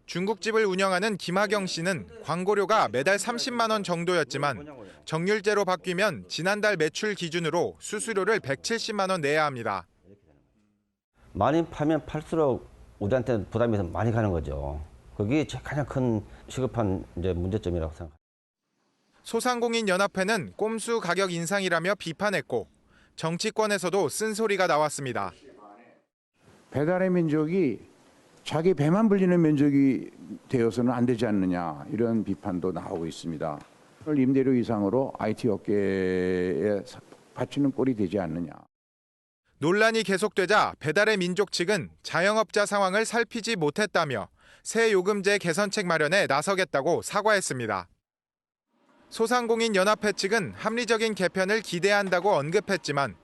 중국집을 운영하는 김하경 씨는 광고료가 매달 30만 원 정도였지만 정률제로 바뀌면 지난달 매출 기준으로 수수료를 170만 원 내야 합니다. 많이 팔면 팔수록 우리한테 부담이 많이 가는 거죠. 그게 가장 큰 시급한 문제점이라고 생각합니다. 소상공인 연합회는 꼼수 가격 인상이라며 비판했고 정치권에서도 쓴소리가 나왔습니다. 배달의 민족이 자기 배만 불리는 민족이 되어서는 안 되지 않느냐 이런 비판도 나오고 있습니다. 임대료 이상으로 IT 업계에 바치는 꼴이 되지 않느냐. 논란이 계속되자 배달의 민족 측은 자영업자 상황을 살피지 못했다며 새 요금제 개선책 마련에 나서겠다고 사과했습니다. 소상공인 연합회 측은 합리적인 개편을 기대한다고 언급했지만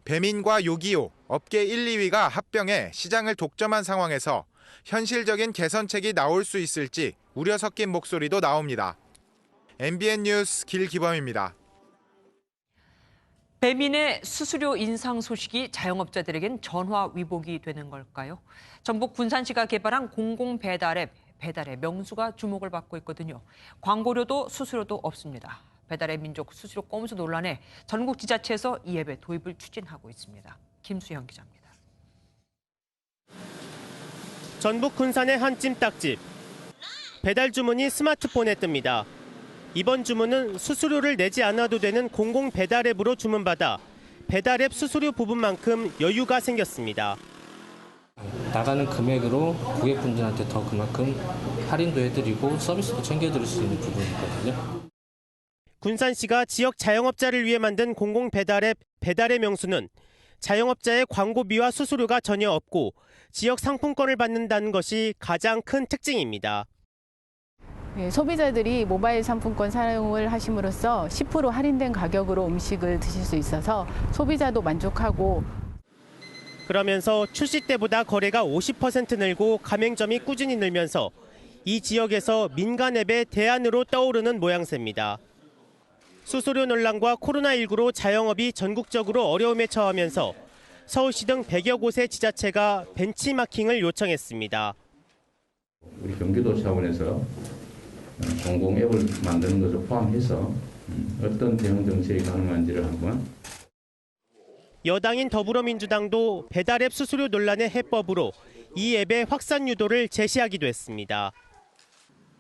배민과 요기요, 업계 1, 2위가 합병해 시장을 독점한 상황에서 현실적인 개선책이 나올 수 있을지 우려 섞인 목소리도 나옵니다. MBN 뉴스 길기범입니다. 배민의 수수료 인상 소식이 자영업자들에겐 전화위복이 되는 걸까요? 전북 군산시가 개발한 공공배달앱, 배달의 명수가 주목을 받고 있거든요. 광고료도 수수료도 없습니다. 배달의 민족 수수료 꼼수 논란에 전국 지자체에서 이 앱의 도입을 추진하고 있습니다. 김수영 기자입니다. 전북 군산의 한 찜닭집. 배달 주문이 스마트폰에 뜹니다. 이번 주문은 수수료를 내지 않아도 되는 공공 배달 앱으로 주문받아 배달 앱 수수료 부분만큼 여유가 생겼습니다. 나가는 금액으로 고객분들한테 더 그만큼 할인도 해드리고 서비스도 챙겨드릴 수 있는 부분이거든요. 군산시가 지역 자영업자를 위해 만든 공공 배달 앱 배달의 명수는 자영업자의 광고비와 수수료가 전혀 없고 지역 상품권을 받는다는 것이 가장 큰 특징입니다. 네, 소비자들이 모바일 상품권 사용을 하심으로써 10% 할인된 가격으로 음식을 드실 수 있어서 소비자도 만족하고 그러면서 출시 때보다 거래가 50% 늘고 가맹점이 꾸준히 늘면서 이 지역에서 민간 앱의 대안으로 떠오르는 모양새입니다. 수수료 논란과 코로나19로 자영업이 전국적으로 어려움에 처하면서 서울시 등 100여 곳의 지자체가 벤치마킹을 요청했습니다. 우리 경기도 차원에서 공공 앱을 만드는 것을 포함해서 어떤 대응 정책이 가능한지를 한번. 여당인 더불어민주당도 배달앱 수수료 논란의 해법으로 이 앱의 확산 유도를 제시하기도 했습니다.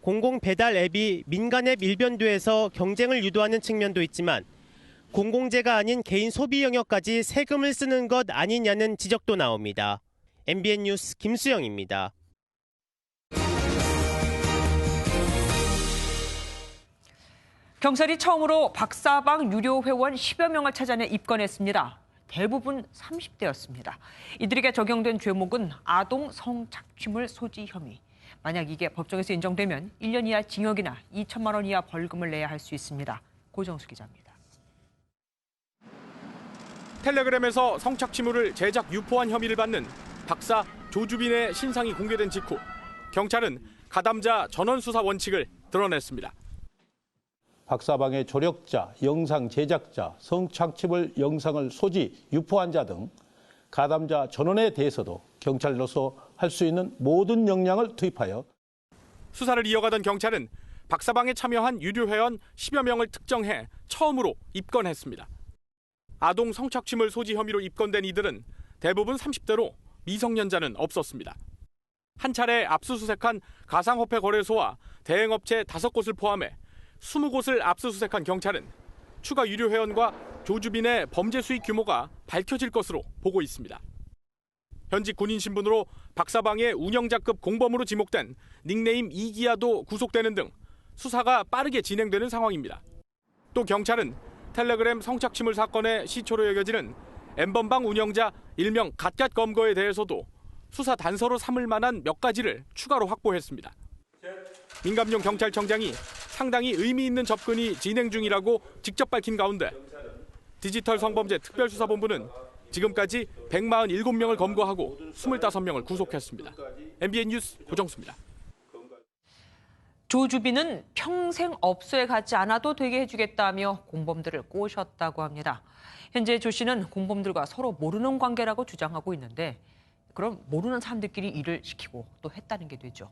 공공 배달 앱이 민간 앱 일변도에서 경쟁을 유도하는 측면도 있지만 공공재가 아닌 개인 소비 영역까지 세금을 쓰는 것 아니냐는 지적도 나옵니다. MBN 뉴스 김수영입니다. 경찰이 처음으로 박사방 유료 회원 10여 명을 찾아내 입건했습니다. 대부분 30대였습니다. 이들에게 적용된 죄목은 아동 성착취물 소지 혐의. 만약 이게 법정에서 인정되면 1년 이하 징역이나 2천만 원 이하 벌금을 내야 할 수 있습니다. 고정수 기자입니다. 텔레그램에서 성착취물을 제작 유포한 혐의를 받는 박사 조주빈의 신상이 공개된 직후 경찰은 가담자 전원 수사 원칙을 드러냈습니다. 박사방의 조력자, 영상 제작자, 성착취물 영상을 소지, 유포한 자 등 가담자 전원에 대해서도 경찰로서 할 수 있는 모든 역량을 투입하여 수사를 이어가던 경찰은 박사방에 참여한 유료 회원 10여 명을 특정해 처음으로 입건했습니다. 아동 성착취물 소지 혐의로 입건된 이들은 대부분 30대로 미성년자는 없었습니다. 한 차례 압수수색한 가상화폐 거래소와 대행업체 5곳을 포함해 20곳을 압수수색한 경찰은 추가 유료 회원과 조주빈의 범죄 수익 규모가 밝혀질 것으로 보고 있습니다. 현직 군인 신분으로 박사방의 운영자급 공범으로 지목된 닉네임 이기아도 구속되는 등 수사가 빠르게 진행되는 상황입니다. 또 경찰은 텔레그램 성착취물 사건의 시초로 여겨지는 N번방 운영자 일명 갓갓검거에 대해서도 수사 단서로 삼을 만한 몇 가지를 추가로 확보했습니다. 민감용 경찰청장이 상당히 의미 있는 접근이 진행 중이라고 직접 밝힌 가운데 디지털 성범죄 특별수사본부는 지금까지 147명을 검거하고 25명을 구속했습니다. MBN 뉴스 고정수입니다. 조주빈은 평생 업소에 가지 않아도 되게 해주겠다며 공범들을 꼬셨다고 합니다. 현재 조 씨는 공범들과 서로 모르는 관계라고 주장하고 있는데 그럼 모르는 사람들끼리 일을 시키고 또 했다는 게 되죠.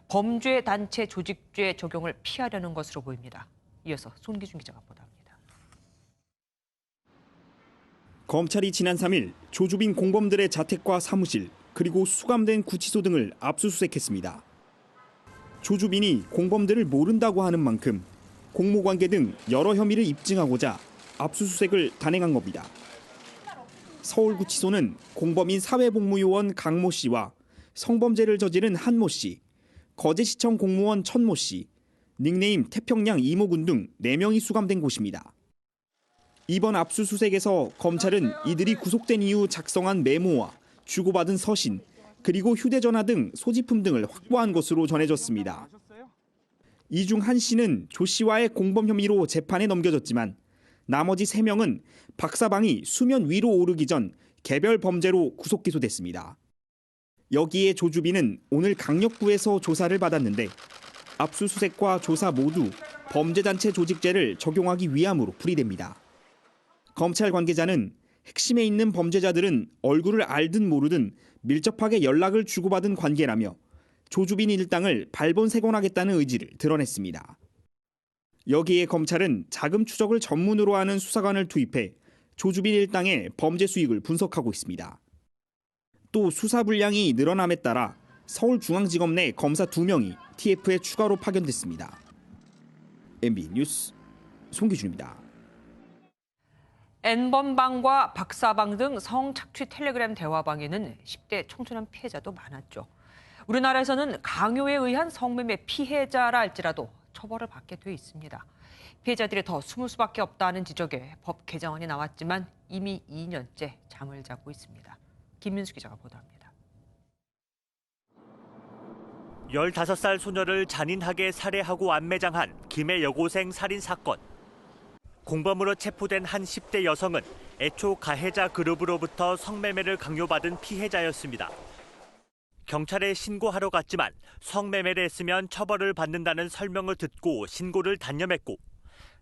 범죄 단체 조직죄 적용을 피하려는 것으로 보입니다. 이어서 손기준 기자가 보도합니다. 검찰이 지난 3일 조주빈 공범들의 자택과 사무실 그리고 수감된 구치소 등을 압수수색했습니다. 조주빈이 공범들을 모른다고 하는 만큼 공모관계 등 여러 혐의를 입증하고자 압수수색을 단행한 겁니다. 서울구치소는 공범인 사회복무요원 강모 씨와 성범죄를 저지른 한모 씨, 거제시청 공무원 천모 씨, 닉네임 태평양 이모군 등 4명이 수감된 곳입니다. 이번 압수수색에서 검찰은 이들이 구속된 이후 작성한 메모와 주고받은 서신, 그리고 휴대전화 등 소지품 등을 확보한 것으로 전해졌습니다. 이 중 한 씨는 조 씨와의 공범 혐의로 재판에 넘겨졌지만 나머지 3명은 박사방이 수면 위로 오르기 전 개별 범죄로 구속 기소됐습니다. 여기에 조주빈은 오늘 강력구에서 조사를 받았는데 압수수색과 조사 모두 범죄단체 조직죄를 적용하기 위함으로 풀이됩니다. 검찰 관계자는 핵심에 있는 범죄자들은 얼굴을 알든 모르든 밀접하게 연락을 주고받은 관계라며 조주빈 일당을 발본색원하겠다는 의지를 드러냈습니다. 여기에 검찰은 자금 추적을 전문으로 하는 수사관을 투입해 조주빈 일당의 범죄 수익을 분석하고 있습니다. 또 수사 분량이 늘어남에 따라 서울중앙지검 내 검사 2명이 TF에 추가로 파견됐습니다. MBN 뉴스 송기준입니다. N번방과 박사방 등 성착취 텔레그램 대화방에는 10대 청소년 피해자도 많았죠. 우리나라에서는 강요에 의한 성매매 피해자라 할지라도 처벌을 받게 돼 있습니다. 피해자들이 더 숨을 수밖에 없다는 지적에 법 개정안이 나왔지만 이미 2년째 잠을 자고 있습니다. 김민수 기자가 보도합니다. 15살 소녀를 잔인하게 살해하고 안매장한 김해 여고생 살인 사건. 공범으로 체포된 한 10대 여성은 애초 가해자 그룹으로부터 성매매를 강요받은 피해자였습니다. 경찰에 신고하러 갔지만 성매매를 했으면 처벌을 받는다는 설명을 듣고 신고를 단념했고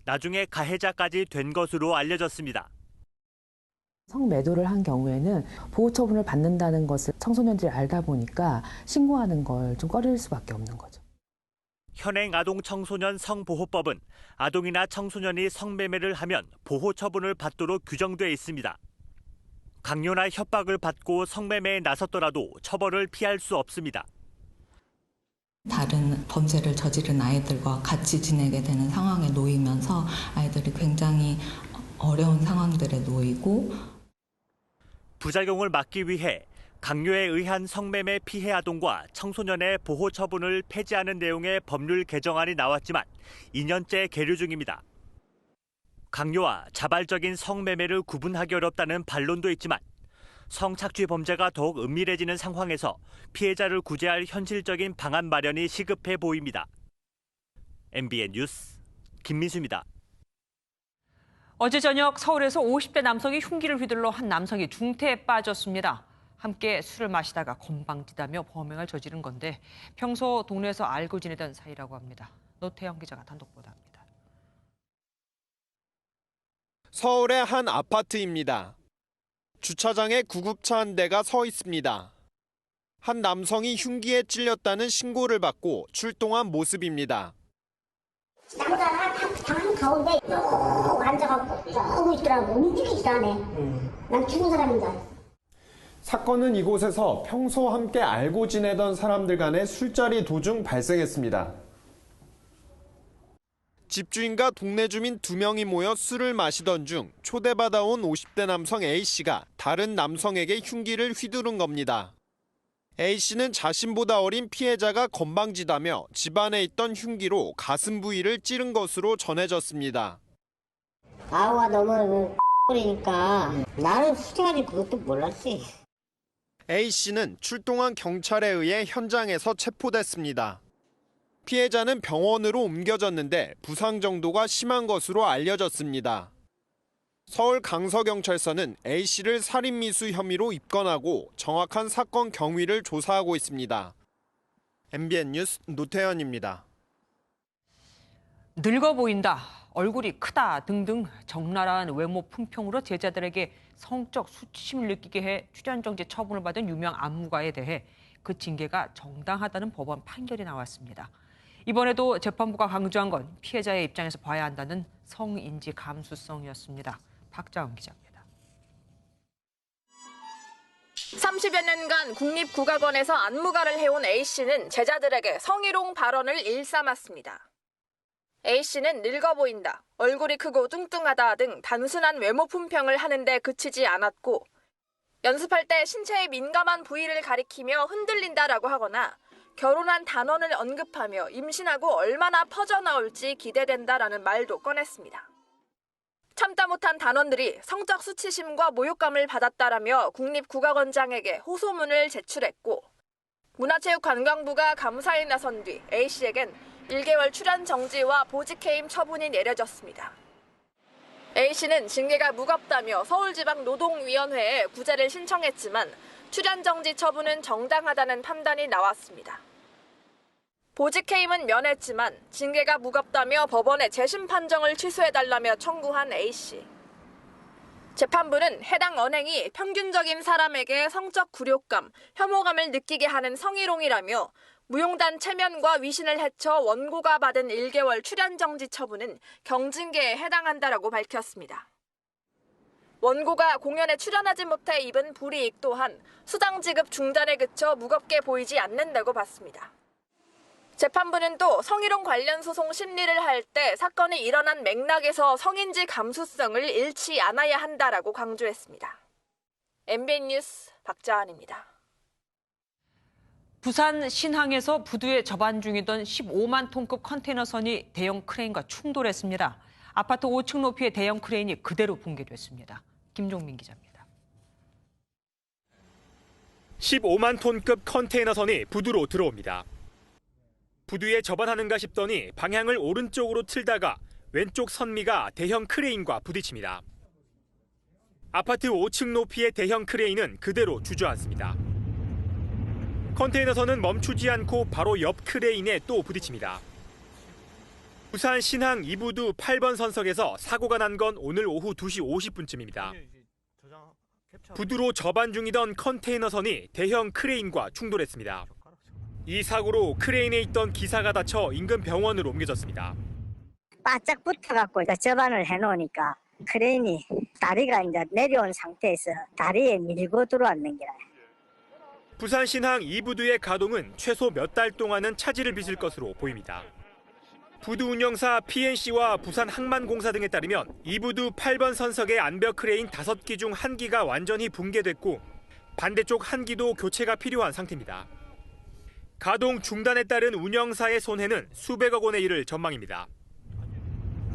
나중에 가해자까지 된 것으로 알려졌습니다. 성매도를 한 경우에는 보호처분을 받는다는 것을 청소년들이 알다 보니까 신고하는 걸 좀 꺼릴 수밖에 없는 거죠. 현행 아동청소년 성보호법은 아동이나 청소년이 성매매를 하면 보호처분을 받도록 규정돼 있습니다. 강요나 협박을 받고 성매매에 나섰더라도 처벌을 피할 수 없습니다. 다른 범죄를 저지른 아이들과 같이 지내게 되는 상황에 놓이면서 아이들이 굉장히 어려운 상황들에 놓이고 부작용을 막기 위해 강요에 의한 성매매 피해 아동과 청소년의 보호 처분을 폐지하는 내용의 법률 개정안이 나왔지만 2년째 계류 중입니다. 강요와 자발적인 성매매를 구분하기 어렵다는 반론도 있지만 성착취 범죄가 더욱 은밀해지는 상황에서 피해자를 구제할 현실적인 방안 마련이 시급해 보입니다. MBN 뉴스 김민수입니다. 어제 저녁 서울에서 50대 남성이 흉기를 휘둘러 한 남성이 중태에 빠졌습니다. 함께 술을 마시다가 건방지다며 범행을 저지른 건데 평소 동네에서 알고 지내던 사이라고 합니다. 노태영 기자가 단독 보도합니다. 서울의 한 아파트입니다. 주차장에 구급차 한 대가 서 있습니다. 한 남성이 흉기에 찔렸다는 신고를 받고 출동한 모습입니다. 남자가 방 가운데 쭉 앉아갖고 쭉 있더라고. 움직이지도 않아. 난 죽은 사람인 줄 알았어. 사건은 이곳에서 평소 함께 알고 지내던 사람들 간의 술자리 도중 발생했습니다. 집주인과 동네 주민 2명이 모여 술을 마시던 중 초대받아온 50대 남성 A씨가 다른 남성에게 흉기를 휘두른 겁니다. A씨는 자신보다 어린 피해자가 건방지다며 집안에 있던 흉기로 가슴 부위를 찌른 것으로 전해졌습니다. 아우가 너무 X리니까 나는 솔직하게 그것도 몰랐지. A씨는 출동한 경찰에 의해 현장에서 체포됐습니다. 피해자는 병원으로 옮겨졌는데 부상 정도가 심한 것으로 알려졌습니다. 서울 강서경찰서는 A씨를 살인미수 혐의로 입건하고 정확한 사건 경위를 조사하고 있습니다. MBN 뉴스 노태현입니다. 늙어 보인다, 얼굴이 크다 등등 적나라한 외모 품평으로 제자들에게 성적 수치심을 느끼게 해 출연정지 처분을 받은 유명 안무가에 대해 그 징계가 정당하다는 법원 판결이 나왔습니다. 이번에도 재판부가 강조한 건 피해자의 입장에서 봐야 한다는 성인지 감수성이었습니다. 박자은 기자입니다. 30여 년간 국립국악원에서 안무가를 해온 A씨는 제자들에게 성희롱 발언을 일삼았습니다. A씨는 늙어 보인다, 얼굴이 크고 뚱뚱하다 등 단순한 외모 품평을 하는데 그치지 않았고 연습할 때 신체의 민감한 부위를 가리키며 흔들린다라고 하거나 결혼한 단원을 언급하며 임신하고 얼마나 퍼져나올지 기대된다라는 말도 꺼냈습니다. 참다 못한 단원들이 성적 수치심과 모욕감을 받았다라며 국립국악원장에게 호소문을 제출했고 문화체육관광부가 감사에 나선 뒤 A씨에겐 1개월 출연 정지와 보직해임 처분이 내려졌습니다. A씨는 징계가 무겁다며 서울지방노동위원회에 구제를 신청했지만 출연 정지 처분은 정당하다는 판단이 나왔습니다. 보직해임은 면했지만 징계가 무겁다며 법원에 재심 판정을 취소해달라며 청구한 A씨. 재판부는 해당 언행이 평균적인 사람에게 성적 굴욕감, 혐오감을 느끼게 하는 성희롱이라며 무용단 체면과 위신을 해쳐 원고가 받은 1개월 출연 정지 처분은 경징계에 해당한다라고 밝혔습니다. 원고가 공연에 출연하지 못해 입은 불이익 또한 수당 지급 중단에 그쳐 무겁게 보이지 않는다고 봤습니다. 재판부는 또 성희롱 관련 소송 심리를 할 때 사건이 일어난 맥락에서 성인지 감수성을 잃지 않아야 한다라고 강조했습니다. MBN 뉴스 박자은입니다. 부산 신항에서 부두에 접안 중이던 15만 톤급 컨테이너선이 대형 크레인과 충돌했습니다. 아파트 5층 높이의 대형 크레인이 그대로 붕괴됐습니다. 김종민 기자입니다. 15만 톤급 컨테이너선이 부두로 들어옵니다. 부두에 접안하는가 싶더니 방향을 오른쪽으로 틀다가 왼쪽 선미가 대형 크레인과 부딪힙니다. 아파트 5층 높이의 대형 크레인은 그대로 주저앉습니다. 컨테이너선은 멈추지 않고 바로 옆 크레인에 또 부딪힙니다. 부산 신항 이부두 8번 선석에서 사고가 난 건 오늘 오후 2시 50분쯤입니다. 부두로 접안 중이던 컨테이너선이 대형 크레인과 충돌했습니다. 이 사고로 크레인에 있던 기사가 다쳐 인근 병원으로 옮겨졌습니다. 바짝 붙어갖고 접안을 해놓으니까 크레인이 다리가 이제 내려온 상태에서 다리에 밀고 들어왔는 게라. 부산 신항 이부두의 가동은 최소 몇 달 동안은 차질을 빚을 것으로 보입니다. 부두 운영사 PNC와 부산 항만공사 등에 따르면 이부두 8번 선석의 안벽 크레인 5기 중 1기가 완전히 붕괴됐고 반대쪽 1기도 교체가 필요한 상태입니다. 가동 중단에 따른 운영사의 손해는 수백억 원에 이를 전망입니다.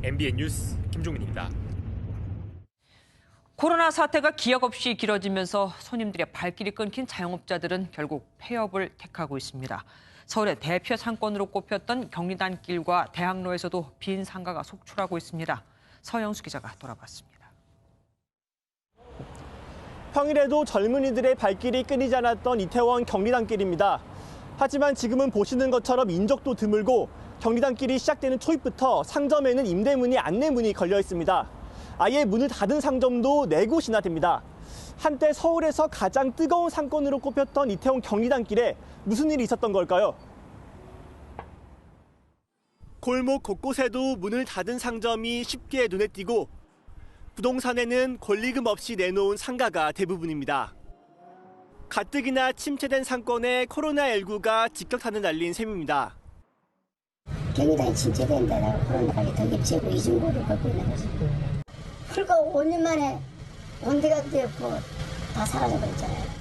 MBN 뉴스 김종민입니다. 코로나 사태가 기약 없이 길어지면서 손님들의 발길이 끊긴 자영업자들은 결국 폐업을 택하고 있습니다. 서울의 대표 상권으로 꼽혔던 경리단길과 대학로에서도 빈 상가가 속출하고 있습니다. 서영수 기자가 돌아봤습니다. 평일에도 젊은이들의 발길이 끊이지 않았던 이태원 경리단길입니다. 하지만 지금은 보시는 것처럼 인적도 드물고 경리단길이 시작되는 초입부터 상점에는 임대문이 안내문이 걸려 있습니다. 아예 문을 닫은 상점도 4곳이나 됩니다. 한때 서울에서 가장 뜨거운 상권으로 꼽혔던 이태원 경리단길에 무슨 일이 있었던 걸까요? 골목 곳곳에도 문을 닫은 상점이 쉽게 눈에 띄고 부동산에는 권리금 없이 내놓은 상가가 대부분입니다. 가뜩이나 침체된 상권에 코로나19가 직격탄을 날린 셈입니다. 경기당이 침체된다라고 그런다고 더 제보 이중고를 걷고 있는 거지. 불과 5년 만에 원대가 되었고 다 사라져버렸잖아요.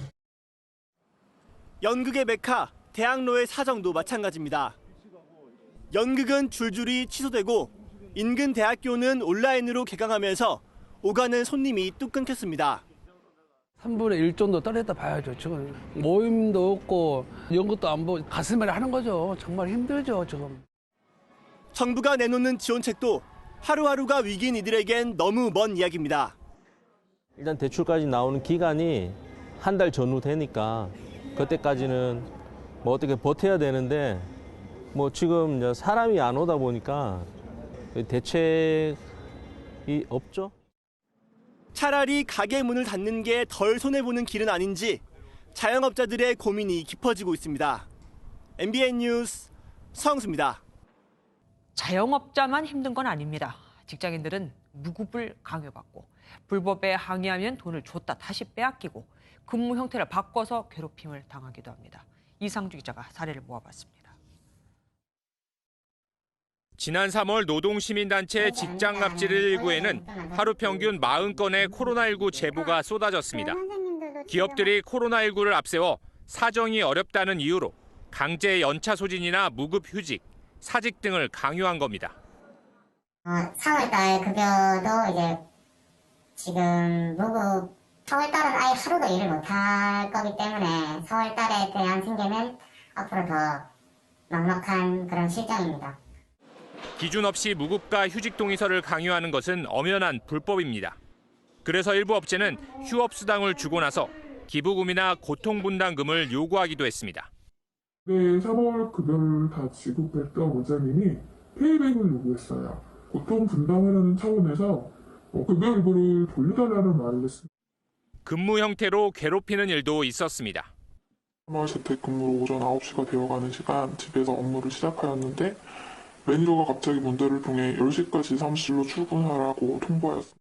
연극의 메카 대학로의 사정도 마찬가지입니다. 연극은 줄줄이 취소되고 인근 대학교는 온라인으로 개강하면서 오가는 손님이 뚝 끊겼습니다. 3분의 1 정도 떨어졌다 봐야죠. 지금 모임도 없고 연극도 안 보고 가슴앓이 하는 거죠. 정말 힘들죠, 지금. 정부가 내놓는 지원책도 하루하루가 위기인 이들에겐 너무 먼 이야기입니다. 일단 대출까지 나오는 기간이 한 달 전후 되니까 그때까지는 뭐 어떻게 버텨야 되는데 뭐 지금 사람이 안 오다 보니까 대책이 없죠. 차라리 가게 문을 닫는 게 덜 손해보는 길은 아닌지 자영업자들의 고민이 깊어지고 있습니다. MBN 뉴스 성수입니다. 자영업자만 힘든 건 아닙니다. 직장인들은 무급을 강요받고 불법에 항의하면 돈을 줬다 다시 빼앗기고 근무 형태를 바꿔서 괴롭힘을 당하기도 합니다. 이상주 기자가 사례를 모아봤습니다. 지난 3월 노동시민단체 직장납치를 1구에는 하루 평균 40건의 코로나19 제보가 쏟아졌습니다. 기업들이 코로나19를 앞세워 사정이 어렵다는 이유로 강제 연차 소진이나 무급 휴직, 사직 등을 강요한 겁니다. 3월달 급여도 이제 지금 무급 4월달은 아예 하루도 일을 못할 거기 때문에 4월달에 대한 핑계는 앞으로 더 막막한 그런 실정입니다. 기준 없이 무급과 휴직 동의서를 강요하는 것은 엄연한 불법입니다. 그래서 일부 업체는 휴업수당을 주고 나서 기부금이나 고통분담금을 요구하기도 했습니다. 네, 3월 급여를 다 지급했던 원장님이 페이백을 요구했어요. 고통분담하라는 차원에서 급여 일부를 돌려달라는 말을 했습니다. 근무 형태로 괴롭히는 일도 있었습니다. 3월 재택근무로 오전 9시가 되어가는 시간 집에서 업무를 시작하였는데 매니저가 갑자기 문대를 통해 10시까지 사무실로 출근하라고 통보하였습니다.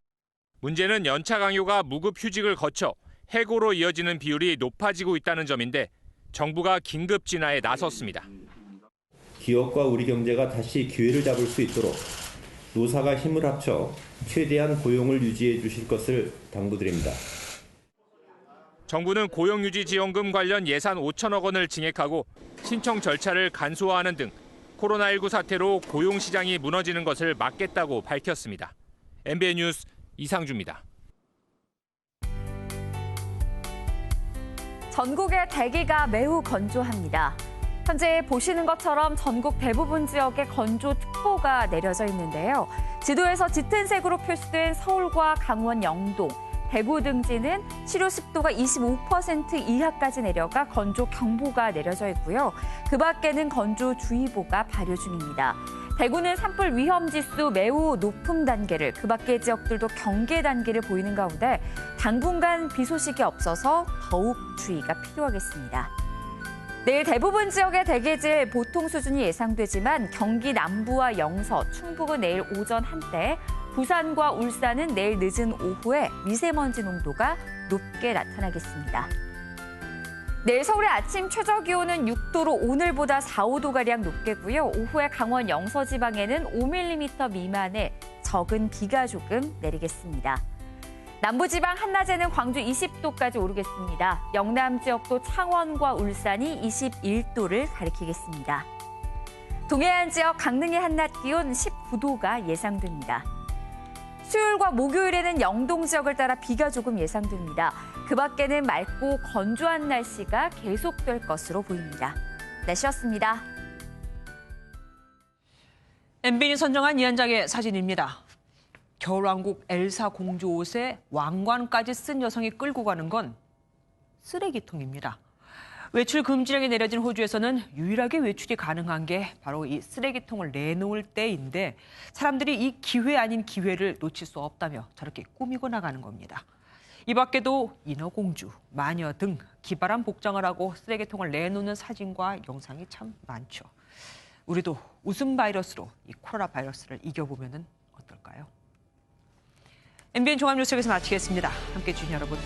문제는 연차 강요가 무급 휴직을 거쳐 해고로 이어지는 비율이 높아지고 있다는 점인데 정부가 긴급 진화에 나섰습니다. 기업과 우리 경제가 다시 기회를 잡을 수 있도록 노사가 힘을 합쳐 최대한 고용을 유지해 주실 것을 당부드립니다. 정부는 고용유지지원금 관련 예산 5천억 원을 증액하고 신청 절차를 간소화하는 등 코로나19 사태로 고용시장이 무너지는 것을 막겠다고 밝혔습니다. MBN 뉴스 이상주입니다. 전국의 대기가 매우 건조합니다. 현재 보시는 것처럼 전국 대부분 지역에 건조특보가 내려져 있는데요. 지도에서 짙은 색으로 표시된 서울과 강원 영동, 대구 등지는 실효 습도가 25% 이하까지 내려가 건조경보가 내려져 있고요. 그 밖에는 건조주의보가 발효 중입니다. 대구는 산불 위험지수 매우 높음 단계를, 그 밖의 지역들도 경계 단계를 보이는 가운데 당분간 비 소식이 없어서 더욱 주의가 필요하겠습니다. 내일 대부분 지역의 대기질 보통 수준이 예상되지만 경기 남부와 영서, 충북은 내일 오전 한때, 부산과 울산은 내일 늦은 오후에 미세먼지 농도가 높게 나타나겠습니다. 내일 서울의 아침 최저 기온은 6도로 오늘보다 4, 5도가량 높겠고요. 오후에 강원 영서 지방에는 5mm 미만의 적은 비가 조금 내리겠습니다. 남부지방 한낮에는 광주 20도까지 오르겠습니다. 영남 지역도 창원과 울산이 21도를 가리키겠습니다. 동해안 지역 강릉의 한낮 기온 19도가 예상됩니다. 수요일과 목요일에는 영동 지역을 따라 비가 조금 예상됩니다. 그 밖에는 맑고 건조한 날씨가 계속될 것으로 보입니다. 날씨였습니다. MBN이 선정한 이 한 장의 사진입니다. 겨울왕국 엘사 공주 옷에 왕관까지 쓴 여성이 끌고 가는 건 쓰레기통입니다. 외출 금지령이 내려진 호주에서는 유일하게 외출이 가능한 게 바로 이 쓰레기통을 내놓을 때인데 사람들이 이 기회 아닌 기회를 놓칠 수 없다며 저렇게 꾸미고 나가는 겁니다. 이 밖에도 인어공주, 마녀 등 기발한 복장을 하고 쓰레기통을 내놓는 사진과 영상이 참 많죠. 우리도 웃음 바이러스로 이 코로나 바이러스를 이겨보면 어떨까요? MBN 종합뉴스 여기서 마치겠습니다. 함께해 주신 여러분